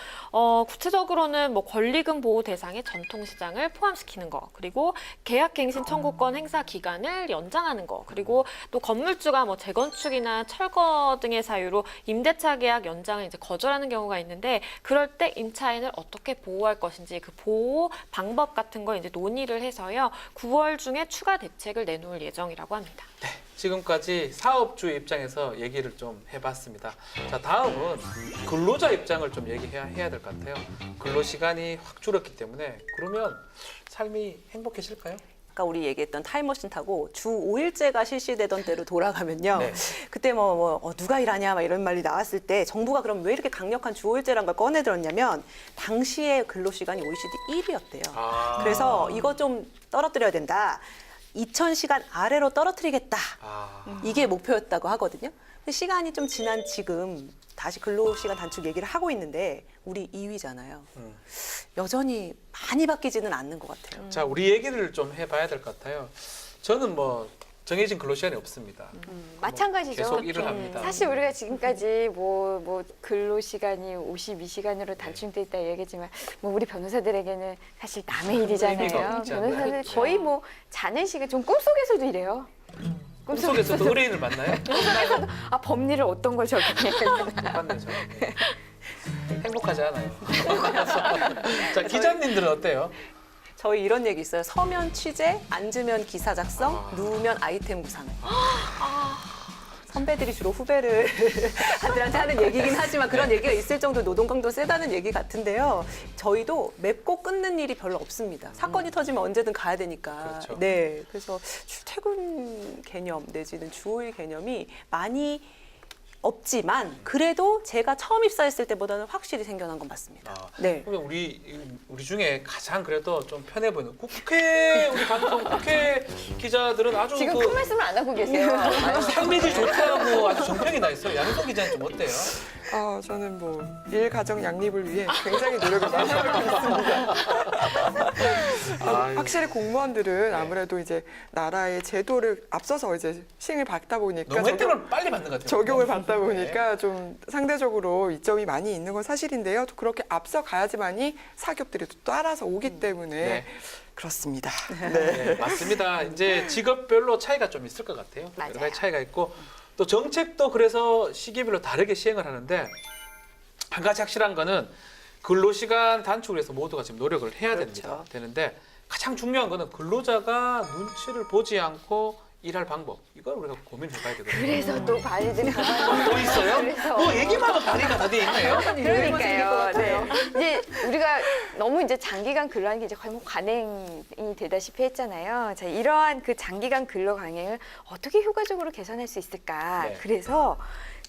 구체적으로는 뭐 권리금 보호 대상의 전통시장을 포함시키는 거, 그리고 계약갱신 청구권 행사 기간을 연장하는 거, 그리고 또 건물주가 뭐 재건축이나 철거 등의 사유로 임대차 계약 연장을 이제 거절하는 경우가 있는데 그럴 때 임차인을 어떻게 보호할 것인지 그 보호 방법 같은 거 이제 논의를 해서요. 9월 중에 추가 대책을 내놓을 예정이라고 합니다. 네, 지금까지 사업주의 입장에서 얘기를 좀 해봤습니다. 자, 다음은 근로자 입장을 좀 얘기해야 될 것 같아요. 근로시간이 확 줄었기 때문에 그러면 삶이 행복해질까요? 아까 우리 얘기했던 타임머신 타고 주 5일제가 실시되던 때로 돌아가면요. 네. 그때 누가 일하냐 막 이런 말이 나왔을 때 정부가 그럼 왜 이렇게 강력한 주 5일제란 걸 꺼내들었냐면 당시에 근로시간이 OECD 1위였대요. 그래서 이거 좀 떨어뜨려야 된다. 2,000시간 아래로 떨어뜨리겠다. 이게 목표였다고 하거든요. 근데 시간이 좀 지난 지금 다시 근로시간 단축 얘기를 하고 있는데 우리 2위잖아요. 여전히 많이 바뀌지는 않는 것 같아요. 자, 우리 얘기를 좀 해봐야 될 것 같아요. 저는 뭐 정해진 근로시간이 없습니다. 마찬가지죠. 계속 일을 합니다. 사실 우리가 지금까지 뭐 근로시간이 52시간으로 단축돼 있다 얘기했지만 뭐 우리 변호사들에게는 사실 남의 의미가 일이잖아요. 없지 않나요? 변호사는 그렇죠. 거의 뭐 자는 시간, 좀 꿈속에서도 이래요. 꿈속에서도 의뢰인을 만나요? 법리를 어떤 걸 적용해야 똑같네, 저는. 네. 행복하지 않아요. 자, 기자님들은 어때요? 저희 이런 얘기 있어요. 서면 취재, 앉으면 기사 작성, 아. 누우면 아이템 구상. 선배들이 주로 후배를 한테 하는 얘기긴 하지만 그런 네. 얘기가 있을 정도 노동 강도 세다는 얘기 같은데요. 저희도 맺고 끊는 일이 별로 없습니다. 사건이 터지면 언제든 가야 되니까. 그렇죠. 네, 그래서 출퇴근 개념 내지는 주호일 개념이 많이 없지만 그래도 제가 처음 입사했을 때보다는 확실히 생겨난 건 맞습니다. 아, 네. 그러면 우리 중에 가장 그래도 좀 편해 보이는 국회 우리 방송 국회 기자들은 아주 지금 큰 말씀을 안 하고 계세요. 상미질 좋다고 아주 정평이 나 있어요. 양희석 기자는 좀 어때요? 저는 뭐 일 가정 양립을 위해 굉장히 노력을 많이 하고 있습니다. 아유. 확실히 공무원들은 네. 아무래도 이제 나라의 제도를 앞서서 이제 시행을 받다 보니까 너무 혜택을 빨리 받는 것 같아요. 적용을 받다 보니까 네. 좀 상대적으로 이점이 많이 있는 건 사실인데요. 또 그렇게 앞서 가야지만이 사기업들이 또 따라서 오기 때문에 네. 그렇습니다. 네, 맞습니다. 이제 직업별로 차이가 좀 있을 것 같아요. 맞아요. 여러 가지 차이가 있고 또 정책도 그래서 시기별로 다르게 시행을 하는데 한 가지 확실한 거는 근로시간 단축을 해서 모두가 지금 노력을 해야 그렇죠. 되는데 가장 중요한 거는 근로자가 눈치를 보지 않고 일할 방법 이걸 우리가 고민해봐야 되거든요. 그래서 또 발리들이 가만히 또 있어요? 그래서 뭐 얘기만 하면 다리가 다 돼 있네요. 그러니까요. 네. 이제 우리가 너무 이제 장기간 근로하는 게 이제 거의 뭐 관행이 되다시피 했잖아요. 자, 이러한 그 장기간 근로 강행을 어떻게 효과적으로 개선할 수 있을까? 네. 그래서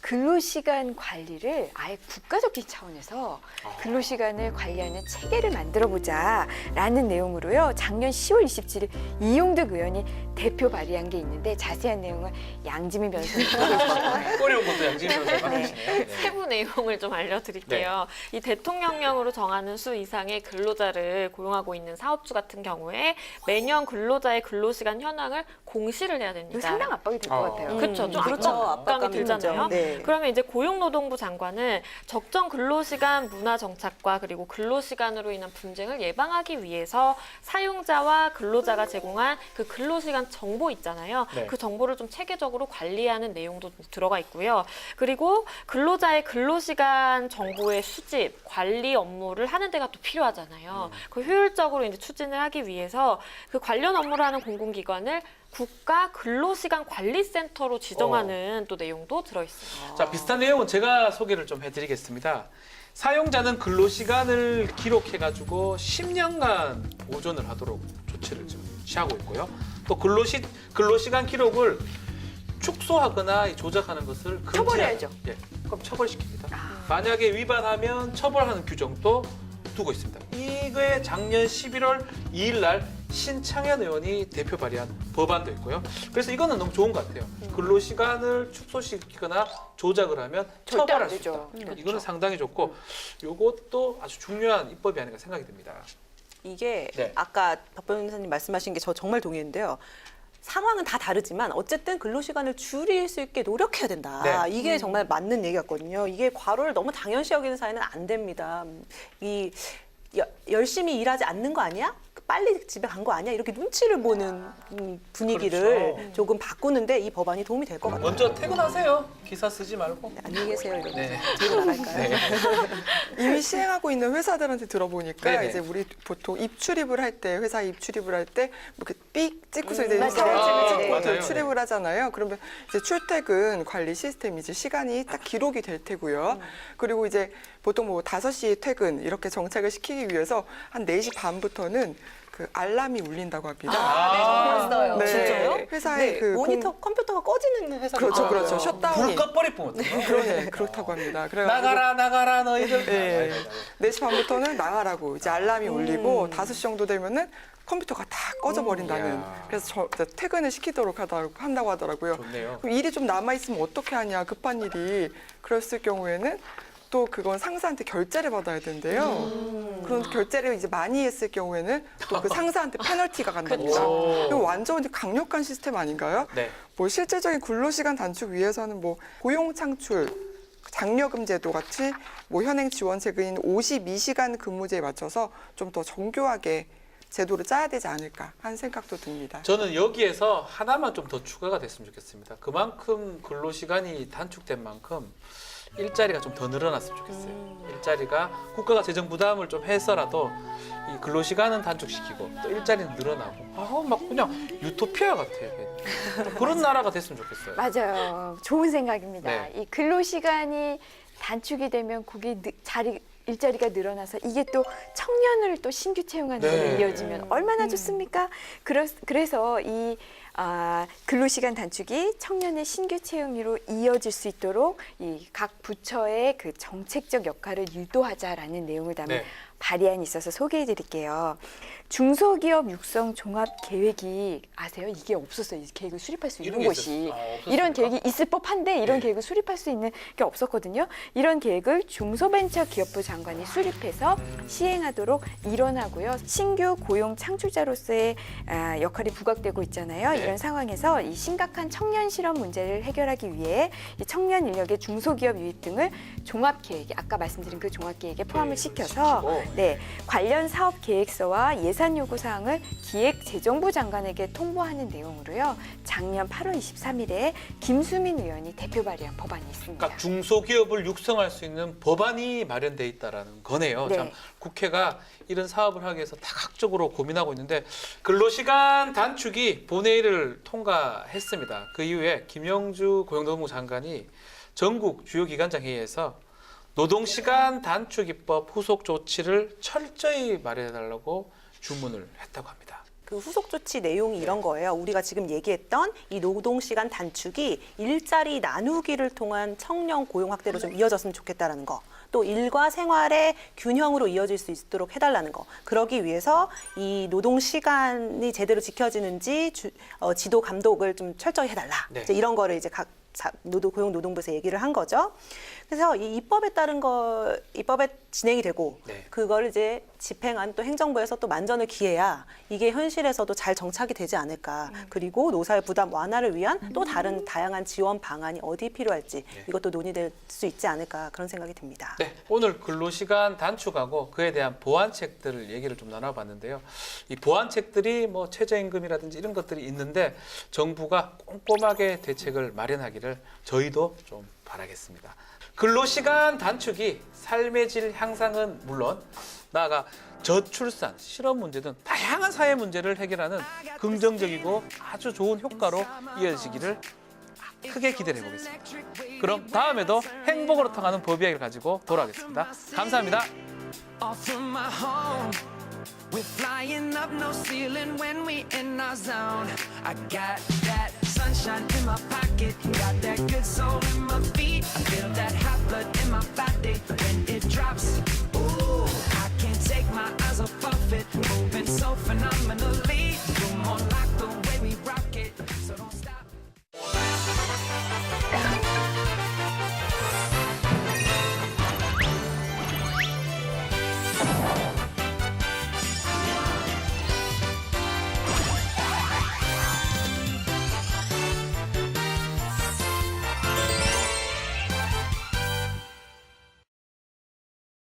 근로시간 관리를 아예 국가적인 차원에서 근로시간을 관리하는 체계를 만들어보자라는 내용으로요. 작년 10월 27일 이용득 의원이 대표 발의한 게 있는데 자세한 내용은 양지민 변호사님 보여주실 거예요. 어려운 것도 양진이 변호사가 하시네요. 네. 세부 내용을 좀 알려드릴게요. 이 대통령령으로 정하는 수 이상의 근로자를 고용하고 있는 사업주 같은 경우에 매년 근로자의 근로시간 현황을 공시를 해야 됩니다. 이거 상당 압박이 될 것 같아요. 그렇죠. 좀 그렇죠. 압박감이 들잖아요. 네. 그러면 이제 고용노동부 장관은 적정 근로시간 문화 정착과 그리고 근로시간으로 인한 분쟁을 예방하기 위해서 사용자와 근로자가 제공한 그 근로시간 정보 있잖아요. 네. 그 정보를 좀 체계적으로 관리하는 내용도 들어가 있고요. 그리고 근로자의 근로시간 정보의 수집, 관리 업무를 하는 데가 또 필요하잖아요. 그 효율적으로 이제 추진을 하기 위해서 그 관련 업무를 하는 공공기관을 국가 근로시간 관리센터로 지정하는 또 내용도 들어있습니다. 자, 비슷한 내용은 제가 소개를 좀 해드리겠습니다. 사용자는 근로시간을 기록해가지고 10년간 보존을 하도록 조치를 지금 취하고 있고요. 또 근로시간 기록을 축소하거나 조작하는 것을 금지하는, 처벌해야죠. 예, 그럼 처벌시킵니다. 만약에 위반하면 처벌하는 규정도 두고 있습니다. 이거에 작년 11월 2일 날 신창현 의원이 대표 발의한 법안도 있고요. 그래서 이거는 너무 좋은 것 같아요. 근로시간을 축소시키거나 조작을 하면 절대 안 처벌할 수 되죠. 있다. 이거는 상당히 좋고 이것도 아주 중요한 입법이 아닌가 생각이 듭니다. 이게 네. 아까 박 변호사님 말씀하신 게 저 정말 동의했는데요. 상황은 다 다르지만 어쨌든 근로시간을 줄일 수 있게 노력해야 된다. 네. 이게 정말 맞는 얘기 같거든요. 이게 과로를 너무 당연시 여기는 사회는 안 됩니다. 열심히 일하지 않는 거 아니야? 빨리 집에 간 거 아니야? 이렇게 눈치를 보는 분위기를 그렇죠. 조금 바꾸는데 이 법안이 도움이 될 것 같아요. 먼저 퇴근하세요. 기사 쓰지 말고. 안녕히 계세요. 이러면서 네. 뒤로 나갈까요? 네. 이미 시행하고 있는 회사들한테 들어보니까 네네. 이제 우리 보통 입출입을 할 때 회사에 입출입을 할 때 이렇게 삑 찍고서 이제 맞아요. 사진을 찍고 맞아요. 출입을 하잖아요. 그러면 이제 출퇴근 관리 시스템이 이제 시간이 딱 기록이 될 테고요. 그리고 이제 보통 뭐 5시 퇴근 이렇게 정착을 시키기 위해서 한 4시 반부터는 그 알람이 울린다고 합니다. 봤어요. 네. 진짜요? 회사에 네, 그 모니터 컴퓨터가 꺼지는 회사가 그렇죠, 있더라고요. 그렇죠. 셧다운이 불 꺼버릴 뻔했어요. 그렇다고 합니다. 그래가지고 나가라 너희들. 네. 4시 반부터는 나가라고 이제 알람이 울리고 5시 정도 되면은 컴퓨터가 다 꺼져버린다는. 이야. 그래서 퇴근을 시키도록 한다고 하더라고요. 좋네요. 그럼 일이 좀 남아있으면 어떻게 하냐, 급한 일이. 그랬을 경우에는 또 그건 상사한테 결제를 받아야 된대요. 그런 결제를 이제 많이 했을 경우에는 또 그 상사한테 페널티가 간답니다. 그쵸. 이거 완전 강력한 시스템 아닌가요? 네. 뭐 실질적인 근로시간 단축 위해서는 뭐 고용 창출, 장려금 제도 같이 뭐 현행 지원책인 52시간 근무제에 맞춰서 좀 더 정교하게 제도를 짜야 되지 않을까 하는 생각도 듭니다. 저는 여기에서 하나만 좀 더 추가가 됐으면 좋겠습니다. 그만큼 근로시간이 단축된 만큼 일자리가 좀 더 늘어났으면 좋겠어요. 일자리가 국가가 재정 부담을 좀 해서라도 이 근로시간은 단축시키고 또 일자리는 늘어나고 막 그냥 유토피아 같아요. 그런 나라가 됐으면 좋겠어요. 맞아요. 좋은 생각입니다. 네. 이 근로시간이 단축이 되면 거기 일자리가 늘어나서 이게 또 청년을 또 신규 채용하는 네. 데로 이어지면 얼마나 좋습니까? 그래서 이 근로시간 단축이 청년의 신규 채용으로 이어질 수 있도록 이 각 부처의 그 정책적 역할을 유도하자라는 내용을 담은 네. 발의안이 있어서 소개해 드릴게요. 중소기업 육성 종합 계획이 아세요? 이게 없었어요. 이 계획을 수립할 수 있는 이런 게 곳이. 없었습니까? 이런 계획이 있을 법한데 이런 네. 계획을 수립할 수 있는 게 없었거든요. 이런 계획을 중소벤처기업부 장관이 수립해서 시행하도록 일원하고요. 신규 고용 창출자로서의 역할이 부각되고 있잖아요. 네. 이런 상황에서 이 심각한 청년 실업 문제를 해결하기 위해 이 청년 인력의 중소기업 유입 등을 종합계획에 아까 말씀드린 그 종합계획에 포함을 시켜서 네, 관련 사업 계획서와 예산 요구 사항을 기획재정부 장관에게 통보하는 내용으로요. 작년 8월 23일에 김수민 의원이 대표 발의한 법안이 있습니다. 그러니까 중소기업을 육성할 수 있는 법안이 마련돼 있다라는 거네요. 네. 참 국회가 이런 사업을 하기 위해서 다각적으로 고민하고 있는데 근로시간 단축이 본회의를 통과했습니다. 그 이후에 김영주 고용노동부 장관이 전국 주요 기관장 회의에서 노동시간 단축 입법 후속 조치를 철저히 마련해달라고 주문을 했다고 합니다. 그 후속 조치 내용이 이런 거예요. 우리가 지금 얘기했던 이 노동시간 단축이 일자리 나누기를 통한 청년 고용 확대로 좀 이어졌으면 좋겠다라는 거. 또 일과 생활의 균형으로 이어질 수 있도록 해달라는 거. 그러기 위해서 이 노동시간이 제대로 지켜지는지 지도 감독을 좀 철저히 해달라. 네. 이제 이런 거를 이제 각 고용노동부에서 얘기를 한 거죠. 그래서 이 입법에 따른 입법에 진행이 되고 네. 그걸 이제 집행한 또 행정부에서 또 만전을 기해야 이게 현실에서도 잘 정착이 되지 않을까. 그리고 노사의 부담 완화를 위한 또 다른 다양한 지원 방안이 어디 필요할지 이것도 논의될 수 있지 않을까 그런 생각이 듭니다. 네, 오늘 근로시간 단축하고 그에 대한 보완책들을 얘기를 좀 나눠봤는데요. 이 보완책들이 뭐 최저임금이라든지 이런 것들이 있는데 정부가 꼼꼼하게 대책을 마련하기를 저희도 좀 바라겠습니다. 근로시간 단축이 삶의 질 향상은 물론 나아가 저출산, 실업 문제 등 다양한 사회 문제를 해결하는 긍정적이고 아주 좋은 효과로 이어지기를 크게 기대를 해보겠습니다. 그럼 다음에도 행복으로 통하는 법 이야기를 가지고 돌아오겠습니다. 감사합니다. Off from my home, we're flying up no ceiling when we in our zone. I got that sunshine in my pocket, got that good soul in my feet. I feel that hot blood in my body.